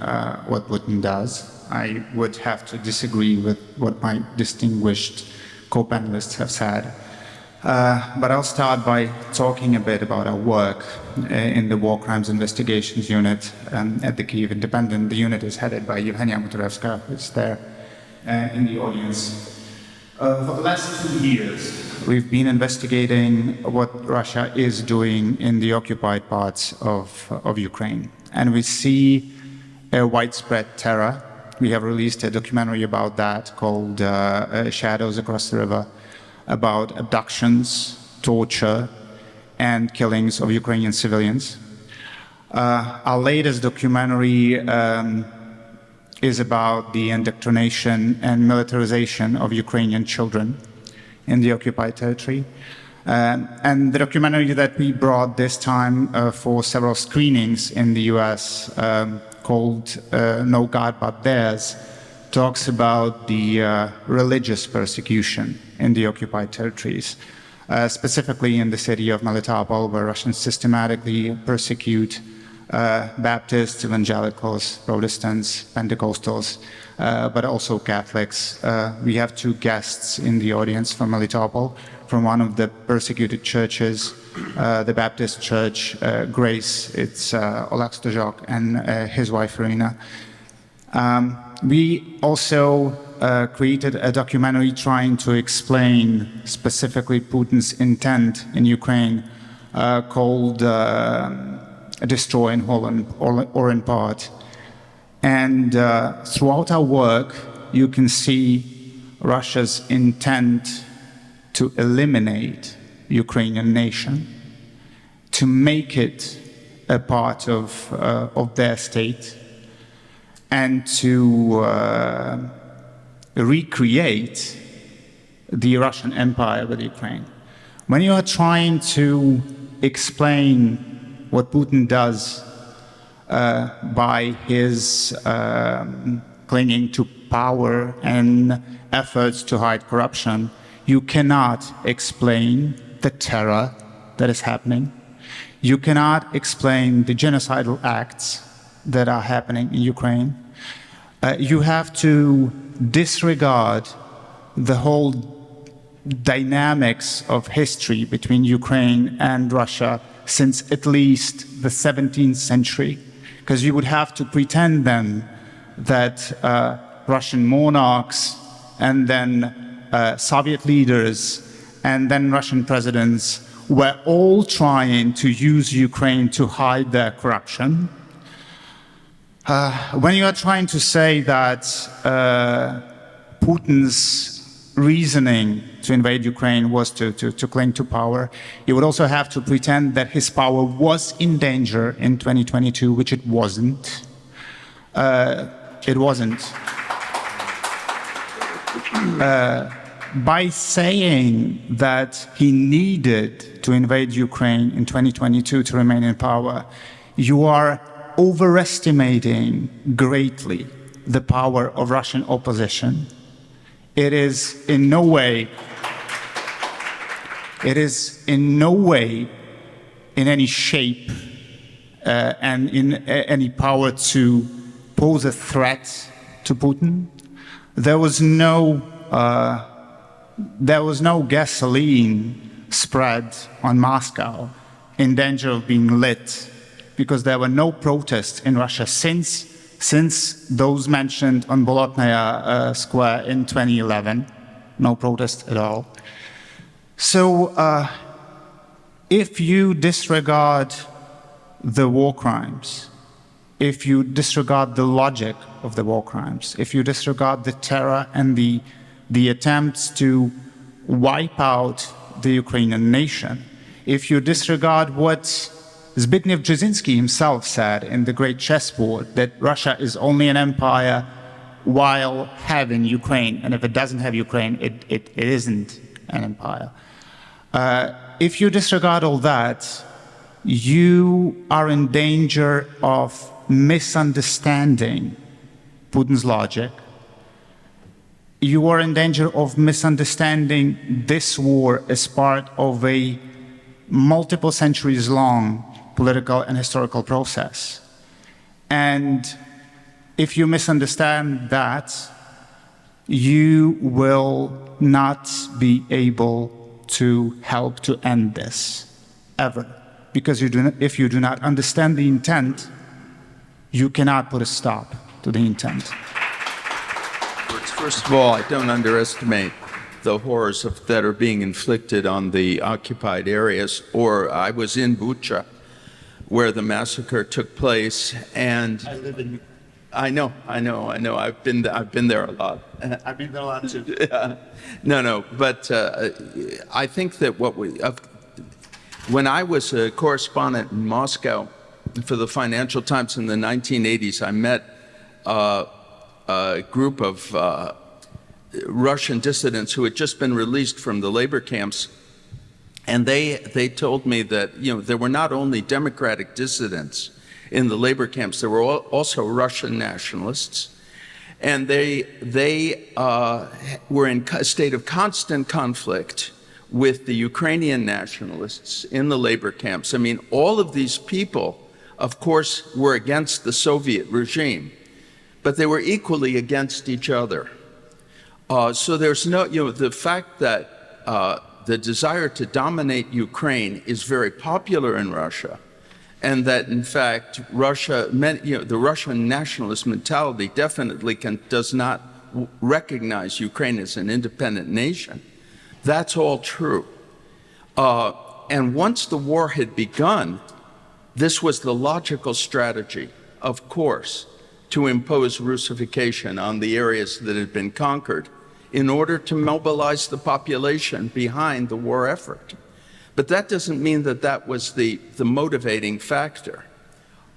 what Putin does. I would have to disagree with what my distinguished co-panelists have said. But I'll start by talking a bit about our work in the War Crimes Investigations Unit at the Kyiv Independent. The unit is headed by Evgenia Mutarevska, who's there in the audience. For the last 2 years, we've been investigating what Russia is doing in the occupied parts of Ukraine. And we see a widespread terror. We have released a documentary about that called Shadows Across the River, about abductions, torture, and killings of Ukrainian civilians. Our latest documentary is about the indoctrination and militarization of Ukrainian children in the occupied territory. And the documentary that we brought this time for several screenings in the US, called No God But Theirs, talks about the religious persecution in the occupied territories, specifically in the city of Melitopol, where Russians systematically persecute Baptists, evangelicals, Protestants, Pentecostals, but also Catholics. We have 2 guests in the audience from Melitopol, from one of the persecuted churches, the Baptist Church, Grace. It's Oleg Stojok and his wife, Irina. We also created a documentary trying to explain specifically Putin's intent in Ukraine, called Destroy in Whole or in Part. And throughout our work, you can see Russia's intent to eliminate Ukrainian nation, to make it a part of their state, and to recreate the Russian Empire with Ukraine. When you are trying to explain what Putin does by his clinging to power and efforts to hide corruption, you cannot explain the terror that is happening. You cannot explain the genocidal acts that are happening in Ukraine. You have to disregard the whole dynamics of history between Ukraine and Russia since at least the 17th century, because you would have to pretend then that Russian monarchs and then Soviet leaders and then Russian presidents were all trying to use Ukraine to hide their corruption. When you are trying to say that Putin's reasoning to invade Ukraine was to cling to power, you would also have to pretend that his power was in danger in 2022, which it wasn't. It wasn't. By saying that he needed to invade Ukraine in 2022 to remain in power, you are overestimating greatly the power of Russian opposition. It is in no way, in any shape, and in any power to pose a threat to Putin. There was no gasoline spread on Moscow in danger of being lit, because there were no protests in Russia since those mentioned on Bolotnaya Square in 2011. No protest at all. So if you disregard the war crimes, if you disregard the logic of the war crimes, if you disregard the terror and the attempts to wipe out the Ukrainian nation, if you disregard what Zbigniew Brzezinski himself said in the Great Chessboard, that Russia is only an empire while having Ukraine, and if it doesn't have Ukraine, it isn't an empire. If you disregard all that, you are in danger of misunderstanding Putin's logic. You are in danger of misunderstanding this war as part of a multiple centuries long political and historical process. And if you misunderstand that, you will not be able to help to end this, ever. Because if you do not understand the intent, you cannot put a stop to the intent. First of all, I don't underestimate the horrors that are being inflicted on the occupied areas. Or I was in Bucha, where the massacre took place, and I live in. I know. I've been there a lot. I've been there a lot too. No. But I think that when I was a correspondent in Moscow for the Financial Times in the 1980s, I met a group of Russian dissidents who had just been released from the labor camps. And they told me that, there were not only democratic dissidents in the labor camps, there were also Russian nationalists. And they were in a state of constant conflict with the Ukrainian nationalists in the labor camps. I mean, all of these people, of course, were against the Soviet regime, but they were equally against each other. So there's no, the fact that the desire to dominate Ukraine is very popular in Russia, and that in fact the Russian nationalist mentality definitely does not recognize Ukraine as an independent nation. That's all true. And once the war had begun, this was the logical strategy, of course, to impose Russification on the areas that had been conquered in order to mobilize the population behind the war effort. But that doesn't mean that that was the motivating factor.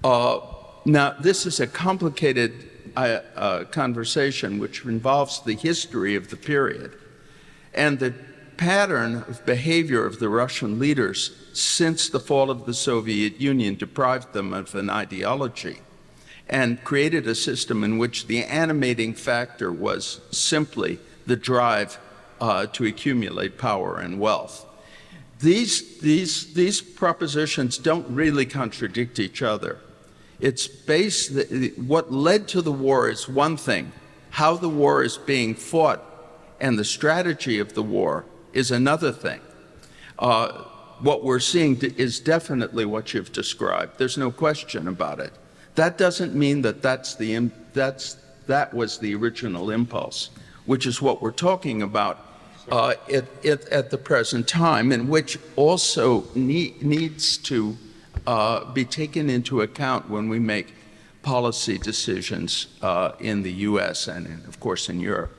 Now, this is a complicated conversation which involves the history of the period and the pattern of behavior of the Russian leaders since the fall of the Soviet Union deprived them of an ideology and created a system in which the animating factor was simply the drive to accumulate power and wealth. These propositions don't really contradict each other. It's what led to the war is one thing. How the war is being fought and the strategy of the war is another thing. What we're seeing is definitely what you've described. There's no question about it. That doesn't mean that that was the original impulse, which is what we're talking about at the present time, and which also needs to be taken into account when we make policy decisions in the U.S. and, of course, in Europe.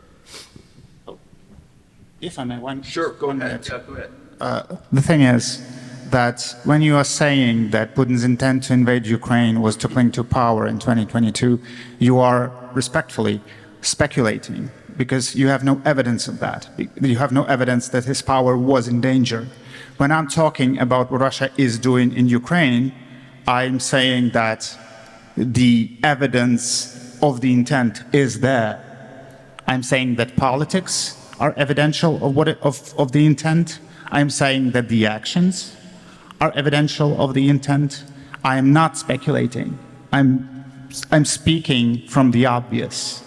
If I may, Sure, go ahead. Go ahead. The thing is that when you are saying that Putin's intent to invade Ukraine was to cling to power in 2022, you are respectfully speculating because you have no evidence of that. You have no evidence that his power was in danger. When I'm talking about what Russia is doing in Ukraine, I'm saying that the evidence of the intent is there. I'm saying that politics are evidential of the intent. I'm saying that the actions are evidential of the intent. I am not speculating. I'm speaking from the obvious.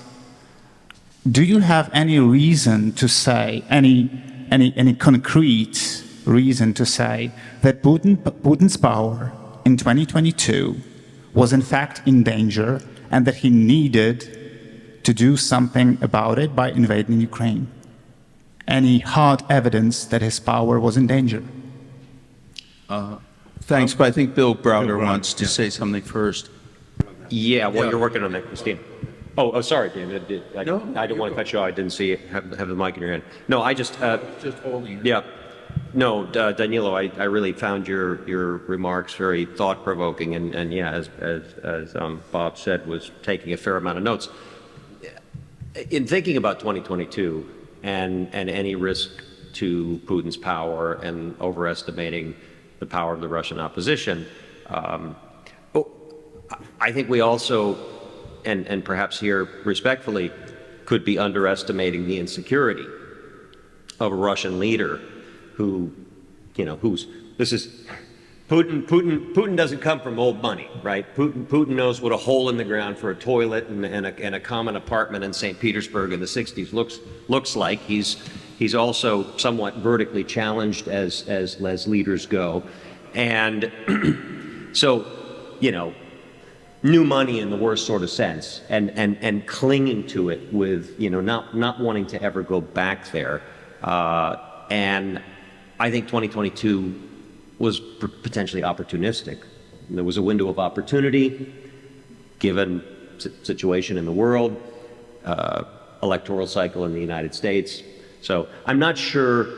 Do you have any reason to say, any concrete reason to say that Putin's power in 2022 was in fact in danger and that he needed to do something about it by invading Ukraine? Any hard evidence that his power was in danger? Thanks, but I think Bill Browder wants to say something first. Yeah, well, you're working on that, Christine. Oh, sorry, David. I didn't want to cut you off. I didn't see it. Have the mic in your hand. No, I just holding. Yeah. No, Danilo, I really found your remarks very thought-provoking, and yeah, as Bob said, was taking a fair amount of notes. In thinking about 2022 and any risk to Putin's power and overestimating the power of the Russian opposition, I think we also, and perhaps here respectfully, could be underestimating the insecurity of a Russian leader who, Putin doesn't come from old money, right? Putin knows what a hole in the ground for a toilet and a common apartment in St. Petersburg in the 60s looks like. He's also somewhat vertically challenged as leaders go. And so, new money in the worst sort of sense and clinging to it with, not wanting to ever go back there. And I think 2022 was potentially opportunistic. There was a window of opportunity, given situation in the world, electoral cycle in the United States. So I'm not sure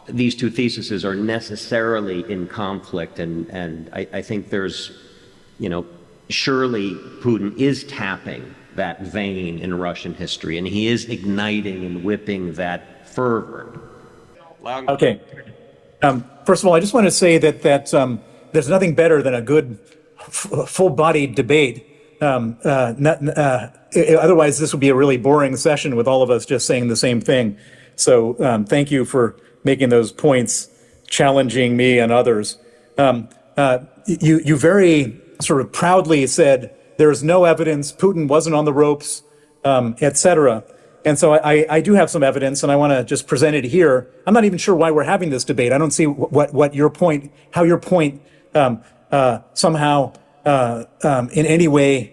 these two theses are necessarily in conflict, and I think there's, surely Putin is tapping that vein in Russian history, and he is igniting and whipping that fervor. Okay. First of all, I just want to say that there's nothing better than a good, full-bodied debate. Otherwise, this would be a really boring session with all of us just saying the same thing. So thank you for making those points, challenging me and others. You very sort of proudly said there's no evidence, Putin wasn't on the ropes, etc. And so I do have some evidence, and I want to just present it here. I'm not even sure why we're having this debate. I don't see what your point, how your point somehow in any way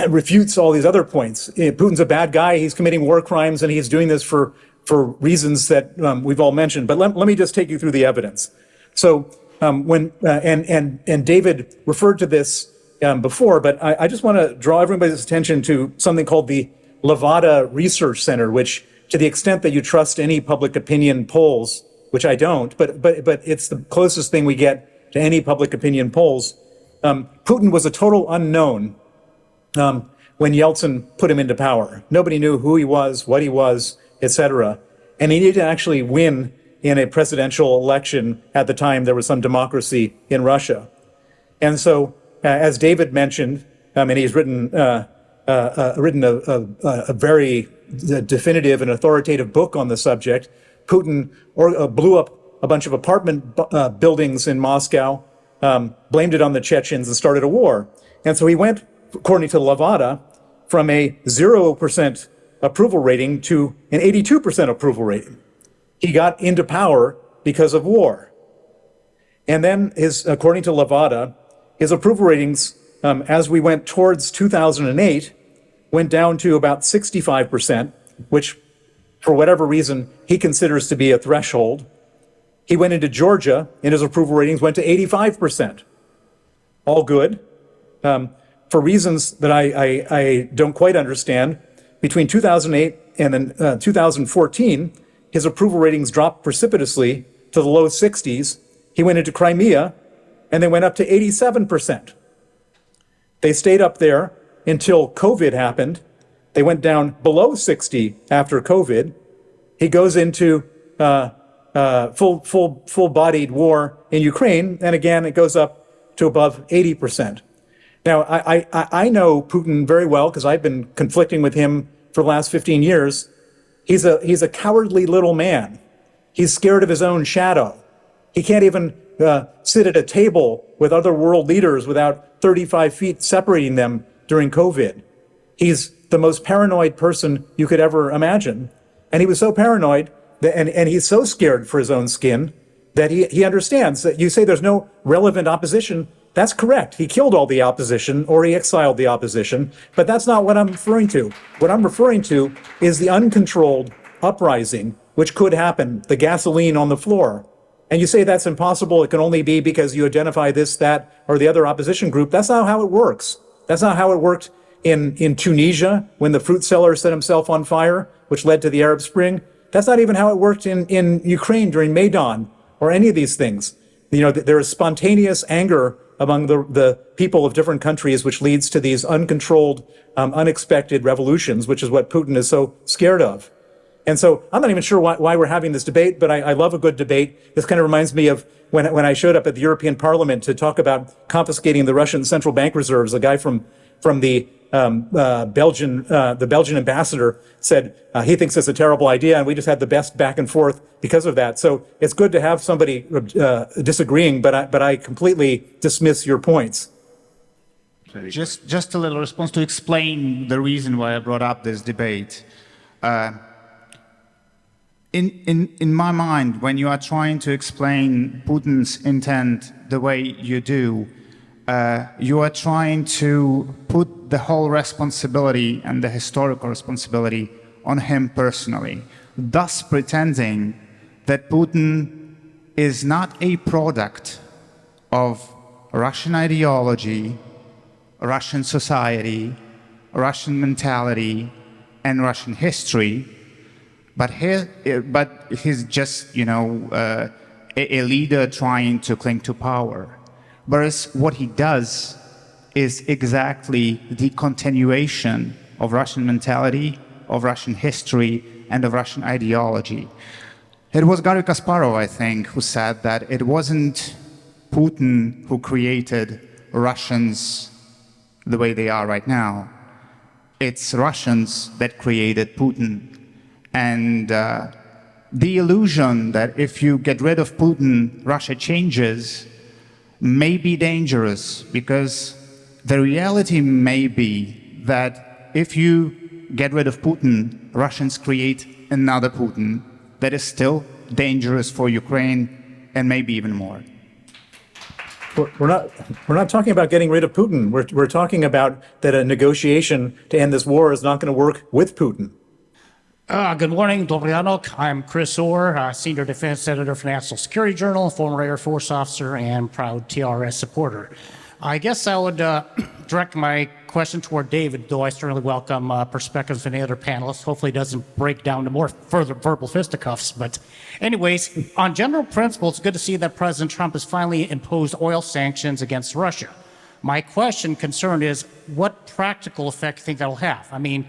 refutes all these other points. Putin's a bad guy. He's committing war crimes, and he's doing this for reasons that we've all mentioned. But let me just take you through the evidence. So and David referred to this before, but I just want to draw everybody's attention to something called the Levada Research Center, which, to the extent that you trust any public opinion polls, which I don't, but it's the closest thing we get to any public opinion polls. Putin was a total unknown when Yeltsin put him into power. Nobody knew who he was, what he was, etc. And he needed to actually win in a presidential election at the time there was some democracy in Russia. And so, as David mentioned, and he's written a very definitive and authoritative book on the subject, Putin blew up a bunch of apartment buildings in Moscow, blamed it on the Chechens, and started a war. And so he went, according to Levada, from a 0% approval rating to an 82% approval rating. He got into power because of war. And then, according to Levada, his approval ratings, as we went towards 2008, went down to about 65%, which, for whatever reason, he considers to be a threshold. He went into Georgia, and his approval ratings went to 85%. All good. For reasons that I don't quite understand, between 2008 and then 2014, his approval ratings dropped precipitously to the low 60s. He went into Crimea, and they went up to 87%. They stayed up there until COVID happened. They went down below 60 after COVID. He goes into full-bodied war in Ukraine, and again, it goes up to above 80%. Now, I know Putin very well because I've been conflicting with him for the last 15 years. He's a cowardly little man. He's scared of his own shadow. He can't even sit at a table with other world leaders without 35 feet separating them during COVID. He's the most paranoid person you could ever imagine. And he was so paranoid that, and he's so scared for his own skin that he understands that you say there's no relevant opposition. That's correct. He killed all the opposition or he exiled the opposition, but that's not what I'm referring to. What I'm referring to is the uncontrolled uprising, which could happen, the gasoline on the floor. And you say that's impossible, it can only be because you identify this, that, or the other opposition group. That's not how it works. That's not how it worked in Tunisia when the fruit seller set himself on fire, which led to the Arab Spring. That's not even how it worked in Ukraine during Maidan or any of these things. You know, there is spontaneous anger among the people of different countries, which leads to these uncontrolled, unexpected revolutions, which is what Putin is so scared of. And so I'm not even sure why we're having this debate, but I love a good debate. This kind of reminds me of when I showed up at the European Parliament to talk about confiscating the Russian central bank reserves. A guy from the Belgian ambassador said he thinks it's a terrible idea, and we just had the best back and forth because of that. So it's good to have somebody disagreeing, but I completely dismiss your points. Just a little response to explain the reason why I brought up this debate. In my mind, when you are trying to explain Putin's intent the way you do, you are trying to put the whole responsibility and the historical responsibility on him personally, thus pretending that Putin is not a product of Russian ideology, Russian society, Russian mentality, and Russian history, but he's just, a leader trying to cling to power. Whereas what he does is exactly the continuation of Russian mentality, of Russian history, and of Russian ideology. It was Garry Kasparov, I think, who said that it wasn't Putin who created Russians the way they are right now. It's Russians that created Putin. And the illusion that if you get rid of Putin, Russia changes may be dangerous, because the reality may be that if you get rid of Putin, Russians create another Putin that is still dangerous for Ukraine and maybe even more. We're not talking about getting rid of Putin. We're talking about that a negotiation to end this war is not going to work with Putin. Good morning, Dobryadok. I'm Chris Orr, Senior Defense Editor for National Security Journal, former Air Force officer and proud TRS supporter. I guess I would direct my question toward David, though I certainly welcome perspectives from the other panelists. Hopefully it doesn't break down to more further verbal fisticuffs. But anyways, on general principle, it's good to see that President Trump has finally imposed oil sanctions against Russia. My concern is, what practical effect do you think that'll have? I mean,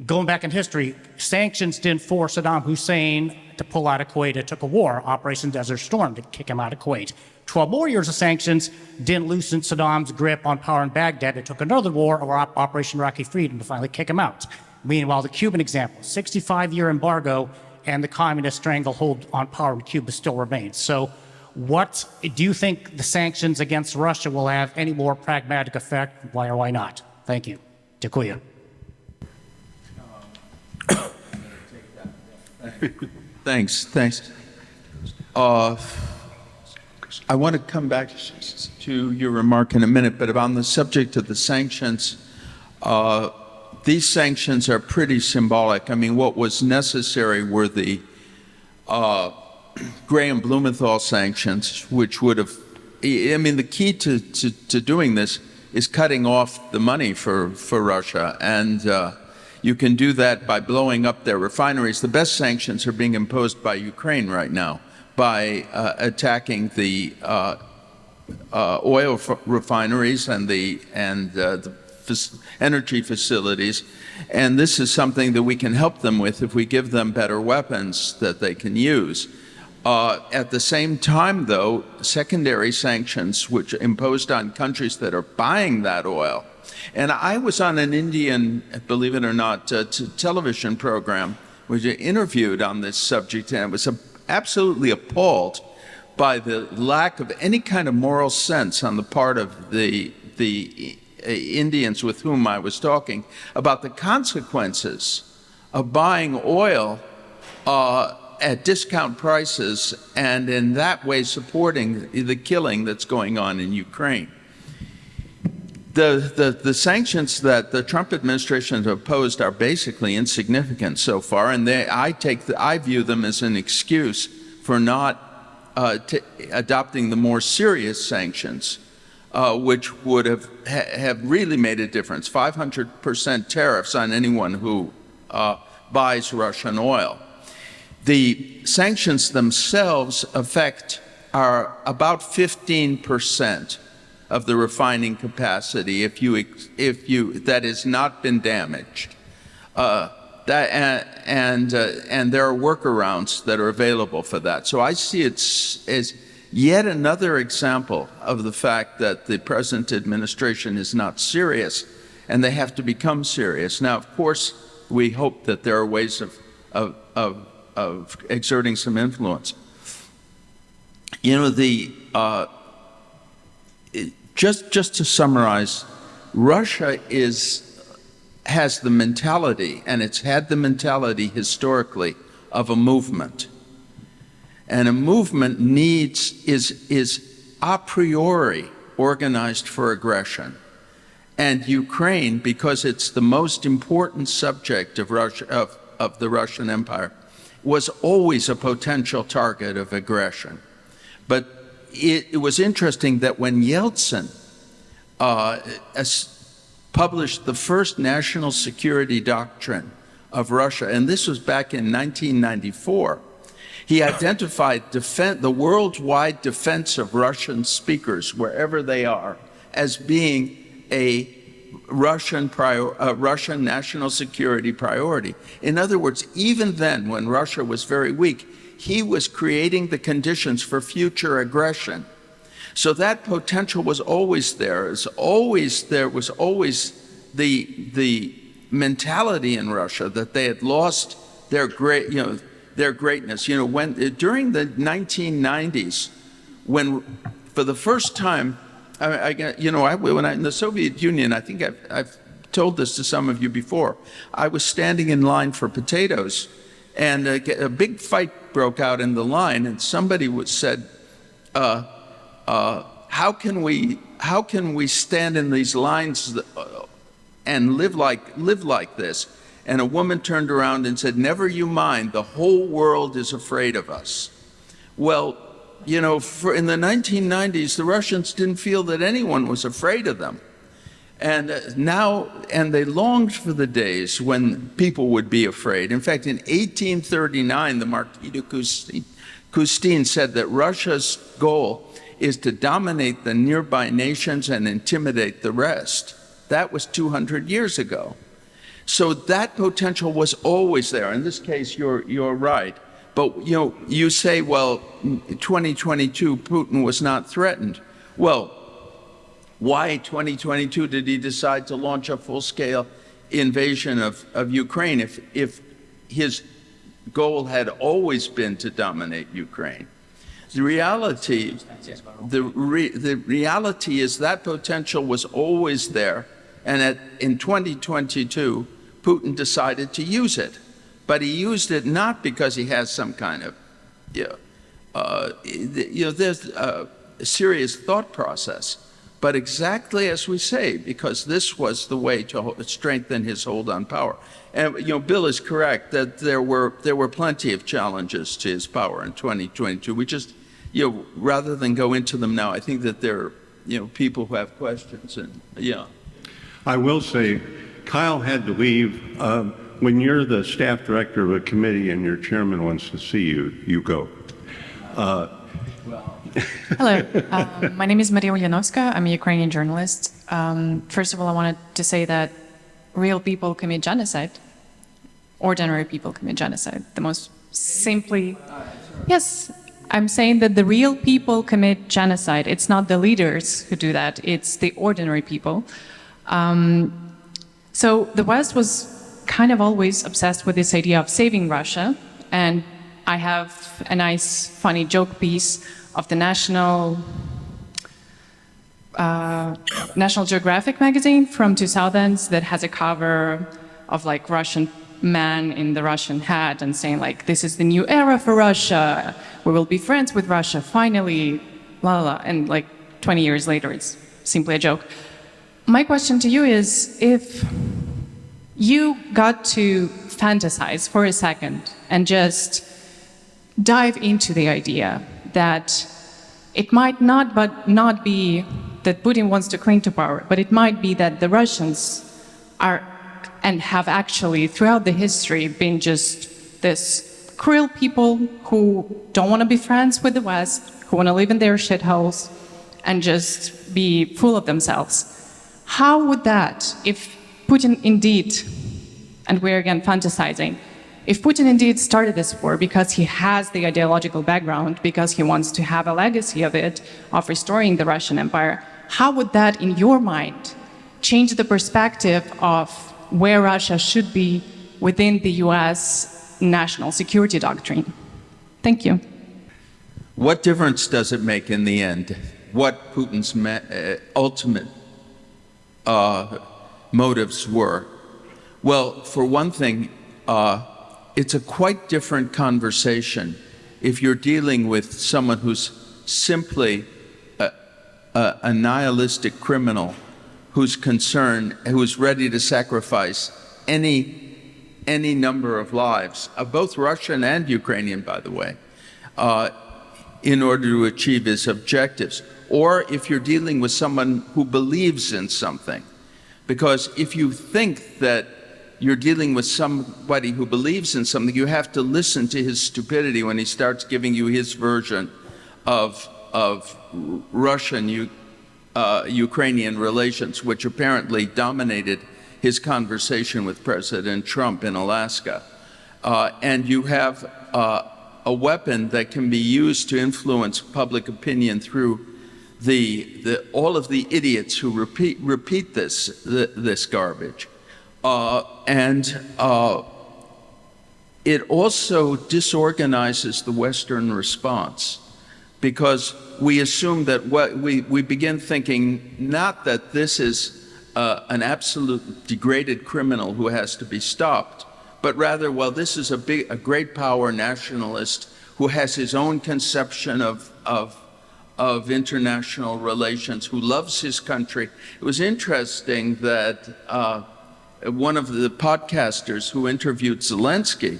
going back in history, sanctions didn't force Saddam Hussein to pull out of Kuwait. It took a war, Operation Desert Storm, to kick him out of Kuwait. 12 more years of sanctions didn't loosen Saddam's grip on power in Baghdad. It took another war, or Operation Iraqi Freedom, to finally kick him out. Meanwhile, the Cuban example, 65-year embargo, and the communist stranglehold on power in Cuba still remains. So what do you think the sanctions against Russia will have any more pragmatic effect? Why or why not? Thank you. Dziękuję. Thanks. I want to come back to your remark in a minute, but on the subject of the sanctions, these sanctions are pretty symbolic. I mean, what was necessary were the Graham Blumenthal sanctions, which would have, I mean, the key to doing this is cutting off the money for Russia. And you can do that by blowing up their refineries. The best sanctions are being imposed by Ukraine right now by attacking the oil refineries and the energy facilities. And this is something that we can help them with if we give them better weapons that they can use. At the same time, though, secondary sanctions, which are imposed on countries that are buying that oil. And I was on an Indian, believe it or not, television program, which I interviewed on this subject, and I was absolutely appalled by the lack of any kind of moral sense on the part of the Indians with whom I was talking about the consequences of buying oil at discount prices, and in that way supporting the killing that's going on in Ukraine. The sanctions that the Trump administration has imposed are basically insignificant so far, and I view them as an excuse for not adopting the more serious sanctions, which would have really made a difference. 500% tariffs on anyone who buys Russian oil. The sanctions themselves affect about 15% of the refining capacity if that has not been damaged. And there are workarounds that are available for that. So I see it as yet another example of the fact that the present administration is not serious, and they have to become serious. Now, of course, we hope that there are ways of exerting some influence. You know, just to summarize, Russia has the mentality, and it's had the mentality historically, of a movement. And a movement is a priori organized for aggression. And Ukraine, because it's the most important subject of Russia, of the Russian Empire, was always a potential target of aggression. But it was interesting that when Yeltsin published the first national security doctrine of Russia, and this was back in 1994, he identified the worldwide defense of Russian speakers, wherever they are, as being a Russian national security priority. In other words, even then, when Russia was very weak, he was creating the conditions for future aggression. So that potential was always there. There was always the mentality in Russia that they had lost their greatness. During the 1990s, when for the first time, when in the Soviet Union, I think I've told this to some of you before, I was standing in line for potatoes, and a big fight broke out in the line, and somebody said, how can we stand in these lines and live like this? And a woman turned around and said, never you mind, the whole world is afraid of us. Well, in the 1990s, the Russians didn't feel that anyone was afraid of them. And they longed for the days when people would be afraid. In fact, in 1839, the Marquis de Custine said that Russia's goal is to dominate the nearby nations and intimidate the rest. That was 200 years ago. So that potential was always there. In this case, you're right. But you say, well, 2022, Putin was not threatened. Well, why 2022 did he decide to launch a full-scale invasion of Ukraine if his goal had always been to dominate Ukraine? The reality is that potential was always there, and in 2022, Putin decided to use it. But he used it not because he has some kind of, there's a serious thought process, but exactly as we say, because this was the way to strengthen his hold on power. And Bill is correct that there were plenty of challenges to his power in 2022. We just, rather than go into them now, I think that there are, people who have questions, and I will say, Kyle had to leave. When you're the staff director of a committee and your chairman wants to see you, you go. Hello, my name is Maria Ulyanovska. I'm a Ukrainian journalist. First of all, I wanted to say that real people commit genocide. Ordinary people commit genocide. The most simply, yes, I'm saying that the real people commit genocide. It's not the leaders who do that. It's the ordinary people. So the West was kind of always obsessed with this idea of saving Russia. And I have a nice, funny joke piece of the National Geographic magazine from 2000s that has a cover of like Russian man in the Russian hat and saying like, this is the new era for Russia. We will be friends with Russia, finally, blah, blah, blah. And like 20 years later, it's simply a joke. My question to you is, if you got to fantasize for a second and just dive into the idea that it might not be that Putin wants to cling to power, but it might be that the Russians are and have actually throughout the history been just this cruel people who don't want to be friends with the West, who want to live in their shitholes and just be full of themselves. How would that, if Putin indeed, and we're again fantasizing, if Putin indeed started this war because he has the ideological background, because he wants to have a legacy of it, of restoring the Russian Empire, how would that, in your mind, change the perspective of where Russia should be within the US national security doctrine? Thank you. What difference does it make in the end what Putin's ultimate motives were? Well, for one thing, it's a quite different conversation if you're dealing with someone who's simply a nihilistic criminal who's ready to sacrifice any number of lives, both Russian and Ukrainian, by the way, in order to achieve his objectives. Or if you're dealing with someone who believes in something. Because if you think that you're dealing with somebody who believes in something, you have to listen to his stupidity when he starts giving you his version of Russian Ukrainian relations, which apparently dominated his conversation with President Trump in Alaska. And you have a weapon that can be used to influence public opinion through all of the idiots who repeat this garbage. It also disorganizes the Western response, because we assume that we begin thinking not that this is an absolute degraded criminal who has to be stopped, but rather, well, this is a great power nationalist who has his own conception of international relations, who loves his country. It was interesting that one of the podcasters who interviewed Zelensky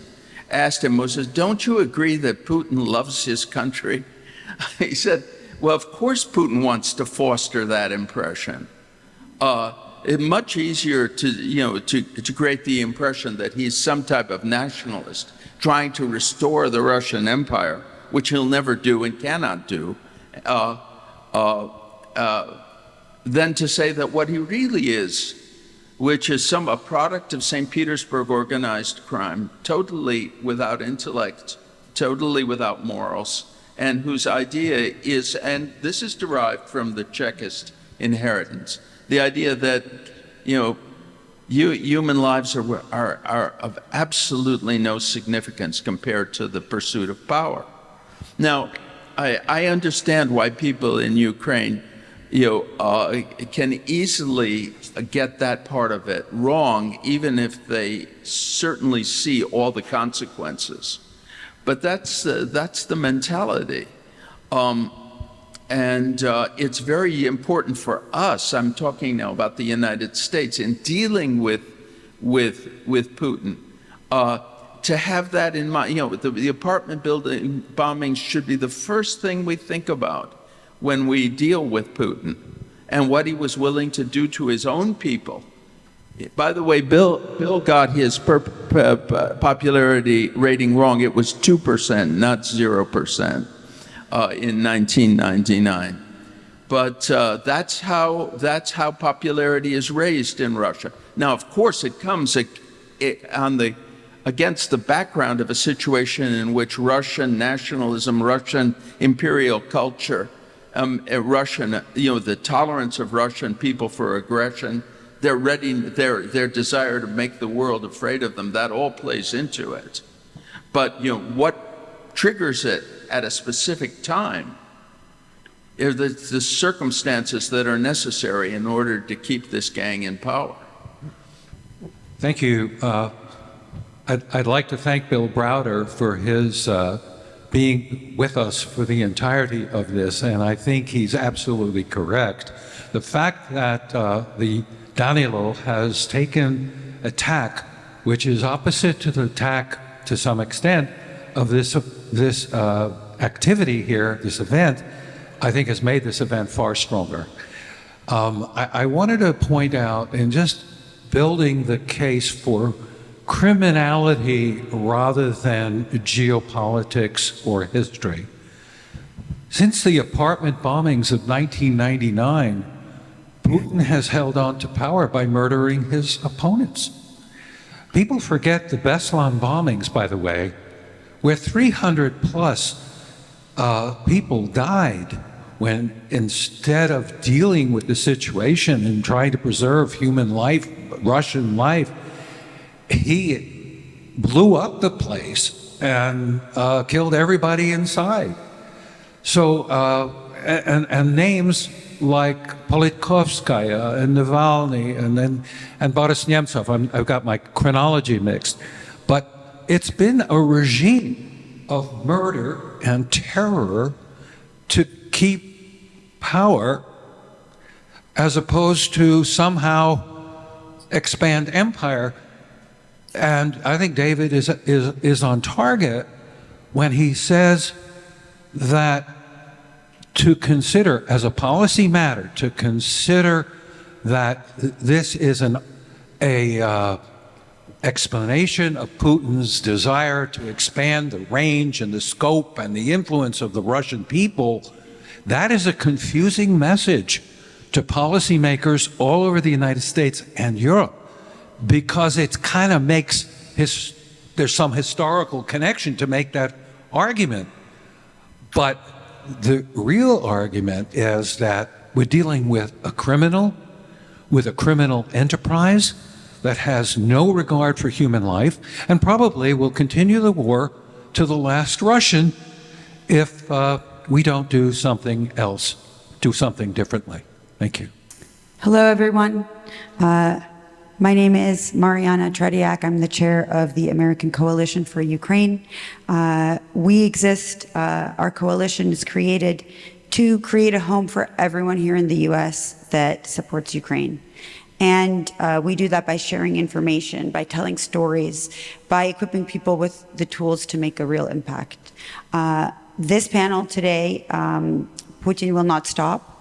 asked him, don't you agree that Putin loves his country? He said, well, of course Putin wants to foster that impression. It's much easier to create the impression that he's some type of nationalist trying to restore the Russian Empire, which he'll never do and cannot do, than to say that what he really is, which is a product of St. Petersburg organized crime, totally without intellect, totally without morals, and whose idea is, and this is derived from the Chekist inheritance, the idea that, human lives are of absolutely no significance compared to the pursuit of power. Now, I understand why people in Ukraine, can easily get that part of it wrong, even if they certainly see all the consequences. But that's the mentality. And it's very important for us, I'm talking now about the United States, in dealing with Putin, to have that in mind. The apartment building bombings should be the first thing we think about when we deal with Putin and what he was willing to do to his own people. By the way, Bill got his popularity rating wrong. It was 2%, not 0%. In 1999, but that's how popularity is raised in Russia. Now, of course, it comes against the background of a situation in which Russian nationalism, Russian imperial culture, the tolerance of Russian people for aggression, their desire to make the world afraid of them, that all plays into it. But what triggers it at a specific time are the circumstances that are necessary in order to keep this gang in power. Thank you. I'd like to thank Bill Browder for his being with us for the entirety of this, and I think he's absolutely correct. The fact that the Danilo has taken a tack which is opposite to the tack, to some extent, of this activity here, this event, I think has made this event far stronger. I wanted to point out, in just building the case for criminality rather than geopolitics or history, since the apartment bombings of 1999, Putin has held on to power by murdering his opponents. People forget the Beslan bombings, by the way, where 300 plus people died when, instead of dealing with the situation and trying to preserve human life, Russian life, he blew up the place and killed everybody inside. So, and names like Politkovskaya and Navalny and Boris Nemtsov, I've got my chronology mixed, but it's been a regime of murder and terror to keep power, as opposed to somehow expand empire. And I think David is on target when he says that to consider, as a policy matter, to consider that this is an explanation of Putin's desire to expand the range and the scope and the influence of the Russian people, that is a confusing message to policymakers all over the United States and Europe, because it kind of makes there's some historical connection to make that argument. But the real argument is that we're dealing with a criminal enterprise that has no regard for human life, and probably will continue the war to the last Russian if we don't do something else, do something differently. Thank you. Hello, everyone. My name is Mariana Tretiak. I'm the chair of the American Coalition for Ukraine. We exist, our coalition is created to create a home for everyone here in the U.S. that supports Ukraine. And we do that by sharing information, by telling stories, by equipping people with the tools to make a real impact. This panel today, Putin will not stop,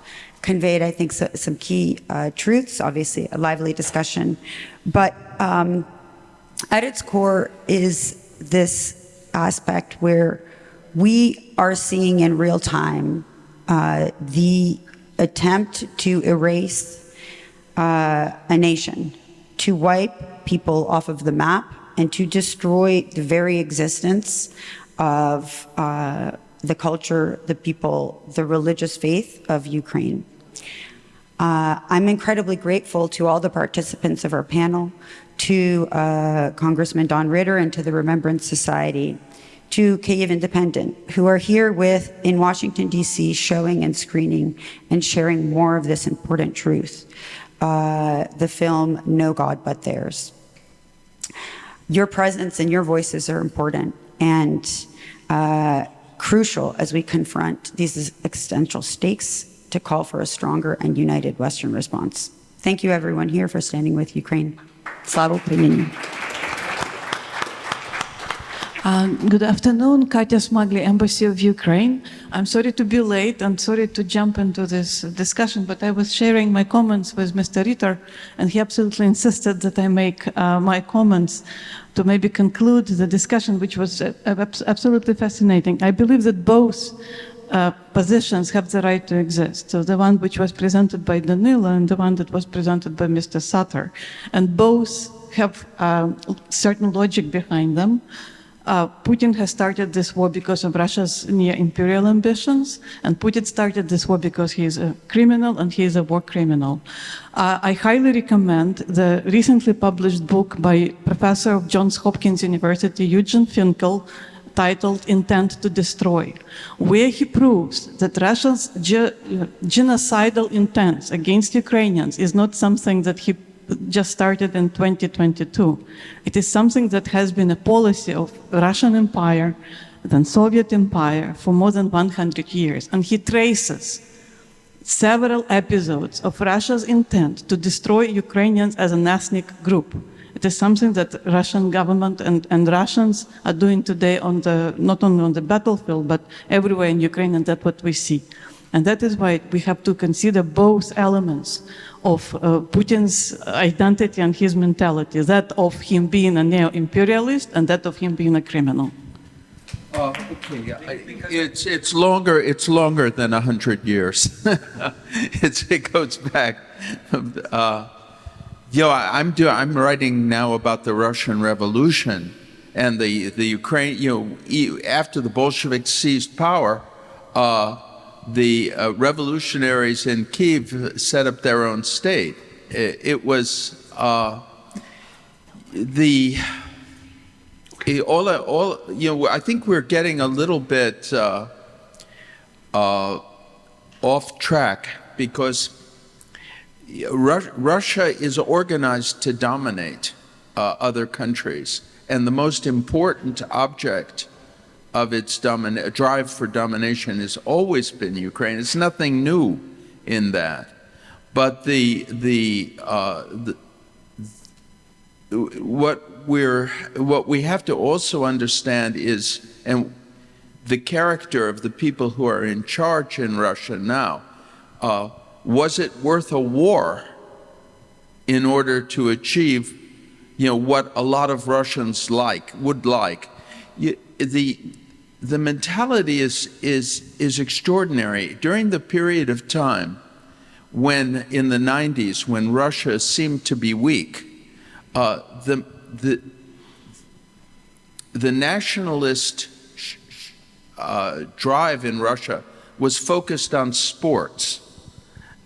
conveyed, I think, some key truths, obviously a lively discussion. But at its core is this aspect where we are seeing in real time The attempt to erase a nation, to wipe people off of the map, and to destroy the very existence of the culture, the people, the religious faith of Ukraine. I'm incredibly grateful to all the participants of our panel, to Congressman Don Ritter and to the Remembrance Society, to Kyiv Independent, who are here in Washington, D.C., showing and screening and sharing more of this important truth. The film No God But Theirs. Your presence and your voices are important and crucial as we confront these existential stakes to call for a stronger and united Western response. Thank you, everyone here, for standing with Ukraine. Slava Ukraini. Good afternoon, Katya Smagli, Embassy of Ukraine. I'm sorry to be late and sorry to jump into this discussion, but I was sharing my comments with Mr. Ritter, and he absolutely insisted that I make my comments to maybe conclude the discussion, which was absolutely fascinating. I believe that both positions have the right to exist. So the one which was presented by Danila and the one that was presented by Mr. Sutter. And both have certain logic behind them. Putin has started this war because of Russia's near-imperial ambitions, and Putin started this war because he is a criminal and he is a war criminal. I highly recommend the recently published book by Professor of Johns Hopkins University, Eugene Finkel, titled Intent to Destroy, where he proves that Russia's genocidal intent against Ukrainians is not something that he just started in 2022. It is something that has been a policy of Russian Empire, then Soviet Empire for more than 100 years. And he traces several episodes of Russia's intent to destroy Ukrainians as an ethnic group. It is something that Russian government and Russians are doing today not only on the battlefield, but everywhere in Ukraine, and that's what we see. And that is why we have to consider both elements of Putin's identity and his mentality, that of him being a neo-imperialist and that of him being a criminal. It's longer than 100 years. It goes back. I'm writing now about the Russian Revolution and the Ukraine. After the Bolsheviks seized power, the revolutionaries in Kyiv set up their own state. It was I think we're getting a little bit off track because Russia is organized to dominate other countries, and the most important object of its drive for domination has always been Ukraine. It's nothing new in that. But what we have to also understand is, and the character of the people who are in charge in Russia now, was it worth a war in order to achieve, what a lot of Russians would like? The mentality is extraordinary. During the period of time when, in the 90s, when Russia seemed to be weak, the nationalist drive in Russia was focused on sports,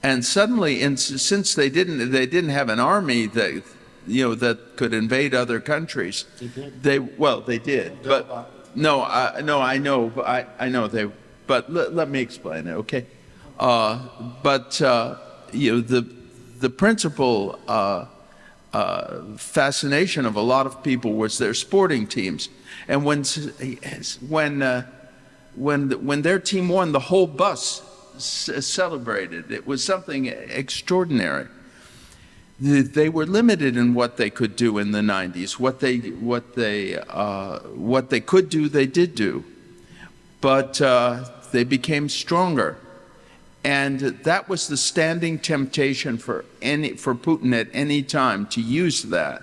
and suddenly, since they didn't have an army that that could invade other countries, they did, but. No, I know, but let me explain it, okay? The principal fascination of a lot of people was their sporting teams, and when their team won, the whole bus celebrated. It was something extraordinary. They were limited in what they could do in the 90s. What they could do, they did do, but they became stronger, and that was the standing temptation for Putin at any time to use that.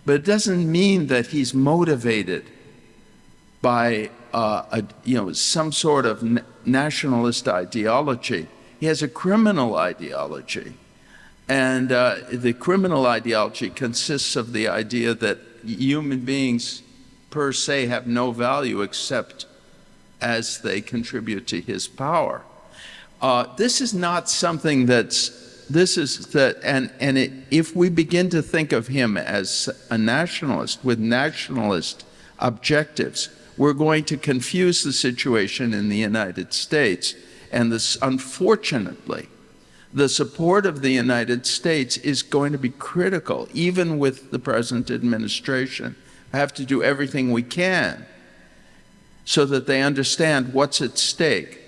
But it doesn't mean that he's motivated by some sort of nationalist ideology. He has a criminal ideology. And the criminal ideology consists of the idea that human beings per se have no value except as they contribute to his power. This is not something if we begin to think of him as a nationalist with nationalist objectives, we're going to confuse the situation in the United States. And this, unfortunately, the support of the United States is going to be critical, even with the present administration. We have to do everything we can so that they understand what's at stake.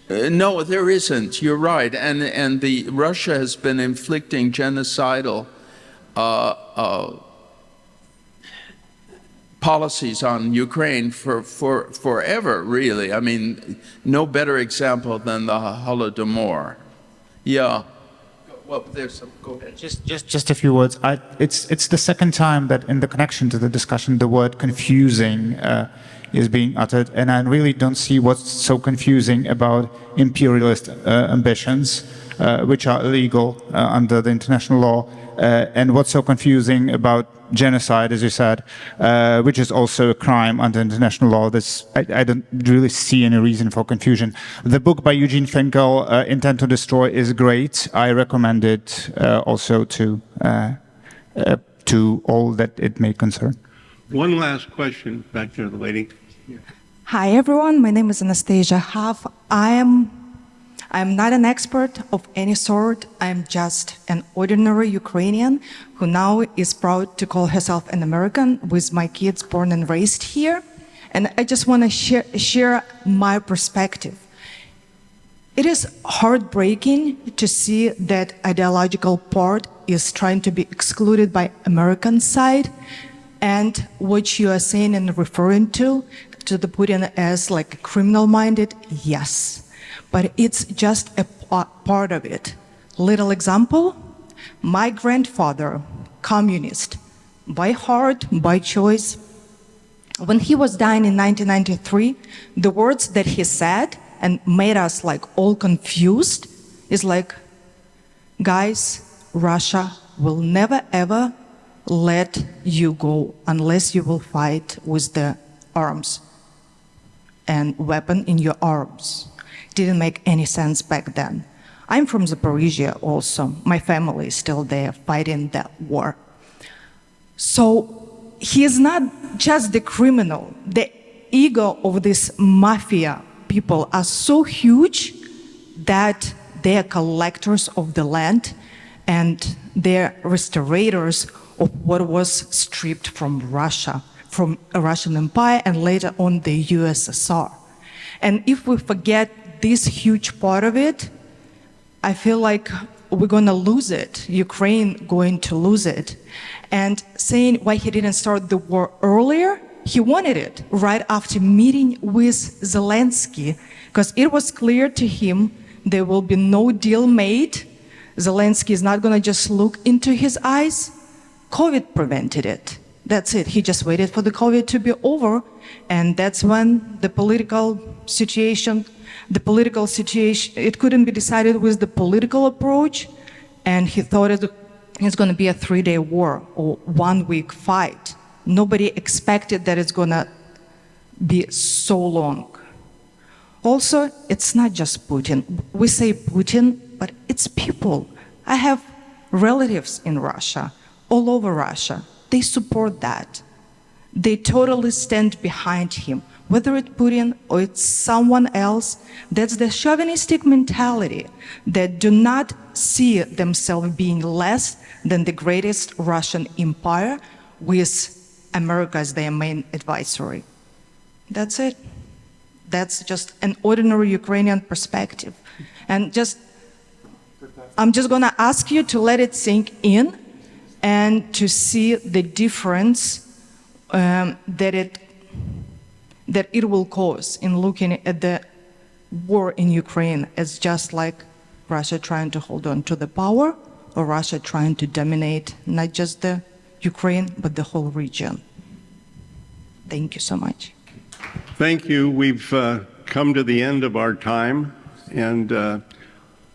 No, there isn't. You're right. And Russia has been inflicting genocidal policies on Ukraine for forever, really. I mean, no better example than the Holodomor. Yeah. Well, there's some. Go ahead. Just a few words. It's the second time that in the connection to the discussion, the word confusing is being uttered, and I really don't see what's so confusing about imperialist ambitions, which are illegal under the international law, and what's so confusing about genocide, as you said, which is also a crime under international law. I don't really see any reason for confusion. The book by Eugene Finkel, Intent to Destroy, is great. I recommend it also to all that it may concern. One last question back to the lady. Hi everyone, my name is Anastasia Huff. I'm not an expert of any sort. I'm just an ordinary Ukrainian who now is proud to call herself an American with my kids born and raised here. And I just want to share my perspective. It is heartbreaking to see that ideological part is trying to be excluded by American side. And what you are saying and referring to the Putin as like criminal-minded, yes. But it's just a part of it. Little example, my grandfather, communist, by heart, by choice, when he was dying in 1993, the words that he said and made us like all confused is like, guys, Russia will never ever let you go unless you will fight with the arms and weapon in your arms. Didn't make any sense back then. I'm from Zaporizhia also. My family is still there fighting that war. So he is not just the criminal. The ego of these mafia people are so huge that they are collectors of the land and they're restorators of what was stripped from Russia, from a Russian Empire and later on the USSR. And if we forget this huge part of it, I feel like we're going to lose it. Ukraine going to lose it. And saying why he didn't start the war earlier, he wanted it right after meeting with Zelensky, because it was clear to him there will be no deal made. Zelensky is not going to just look into his eyes. COVID prevented it. That's it. He just waited for the COVID to be over. And that's when the political situation, it couldn't be decided with the political approach. And he thought it's going to be a 3-day war or 1-week fight. Nobody expected that it's going to be so long. Also, it's not just Putin. We say Putin, but it's people. I have relatives in Russia, all over Russia. They support that. They totally stand behind him. Whether it's Putin or it's someone else, that's the chauvinistic mentality that do not see themselves being less than the greatest Russian empire with America as their main advisory. That's it. That's just an ordinary Ukrainian perspective. And I'm just gonna ask you to let it sink in and to see the difference that it will cause in looking at the war in Ukraine as just like Russia trying to hold on to the power or Russia trying to dominate not just the Ukraine, but the whole region. Thank you so much. Thank you. We've come to the end of our time, and I'm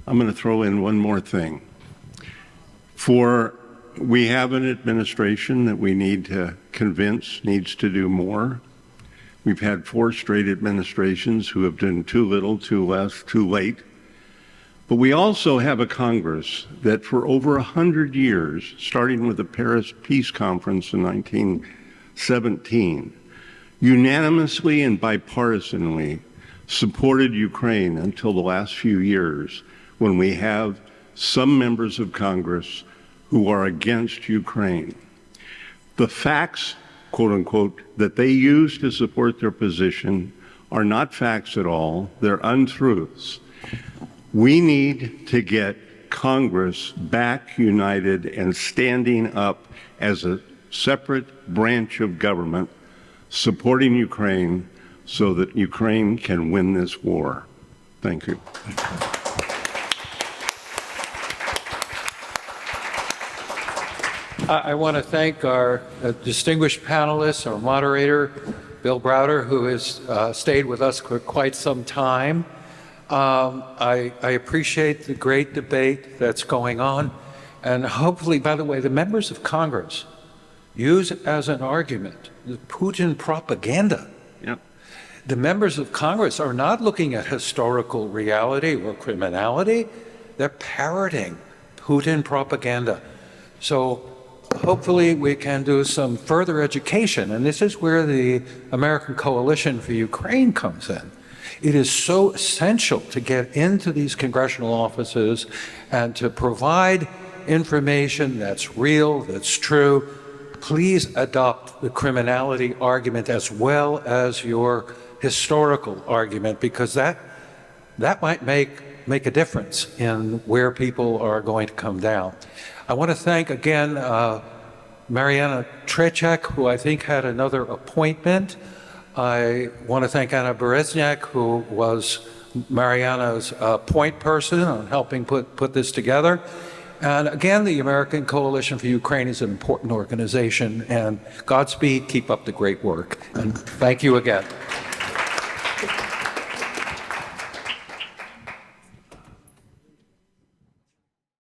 going to throw in one more thing. We have an administration that we need to convince needs to do more. We've had 4 straight administrations who have done too little, too less, too late. But we also have a Congress that for over 100 years, starting with the Paris Peace Conference in 1917, unanimously and bipartisanly supported Ukraine until the last few years, when we have some members of Congress who are against Ukraine. The facts, quote unquote, that they use to support their position are not facts at all, they're untruths. We need to get Congress back united and standing up as a separate branch of government, supporting Ukraine so that Ukraine can win this war. Thank you. I want to thank our distinguished panelists, our moderator, Bill Browder, who has stayed with us for quite some time. I appreciate the great debate that's going on. And hopefully, by the way, the members of Congress use it as an argument, the Putin propaganda. Yep. The members of Congress are not looking at historical reality or criminality. They're parroting Putin propaganda. So hopefully we can do some further education. And this is where the American Coalition for Ukraine comes in. It is so essential to get into these congressional offices and to provide information that's real, that's true. Please adopt the criminality argument as well as your historical argument, because that might make a difference in where people are going to come down. I want to thank again Mariana Trechek, who I think had another appointment. I want to thank Anna Berezniak, who was Mariana's point person on helping put this together. And again, the American Coalition for Ukraine is an important organization, and Godspeed, keep up the great work. And thank you again.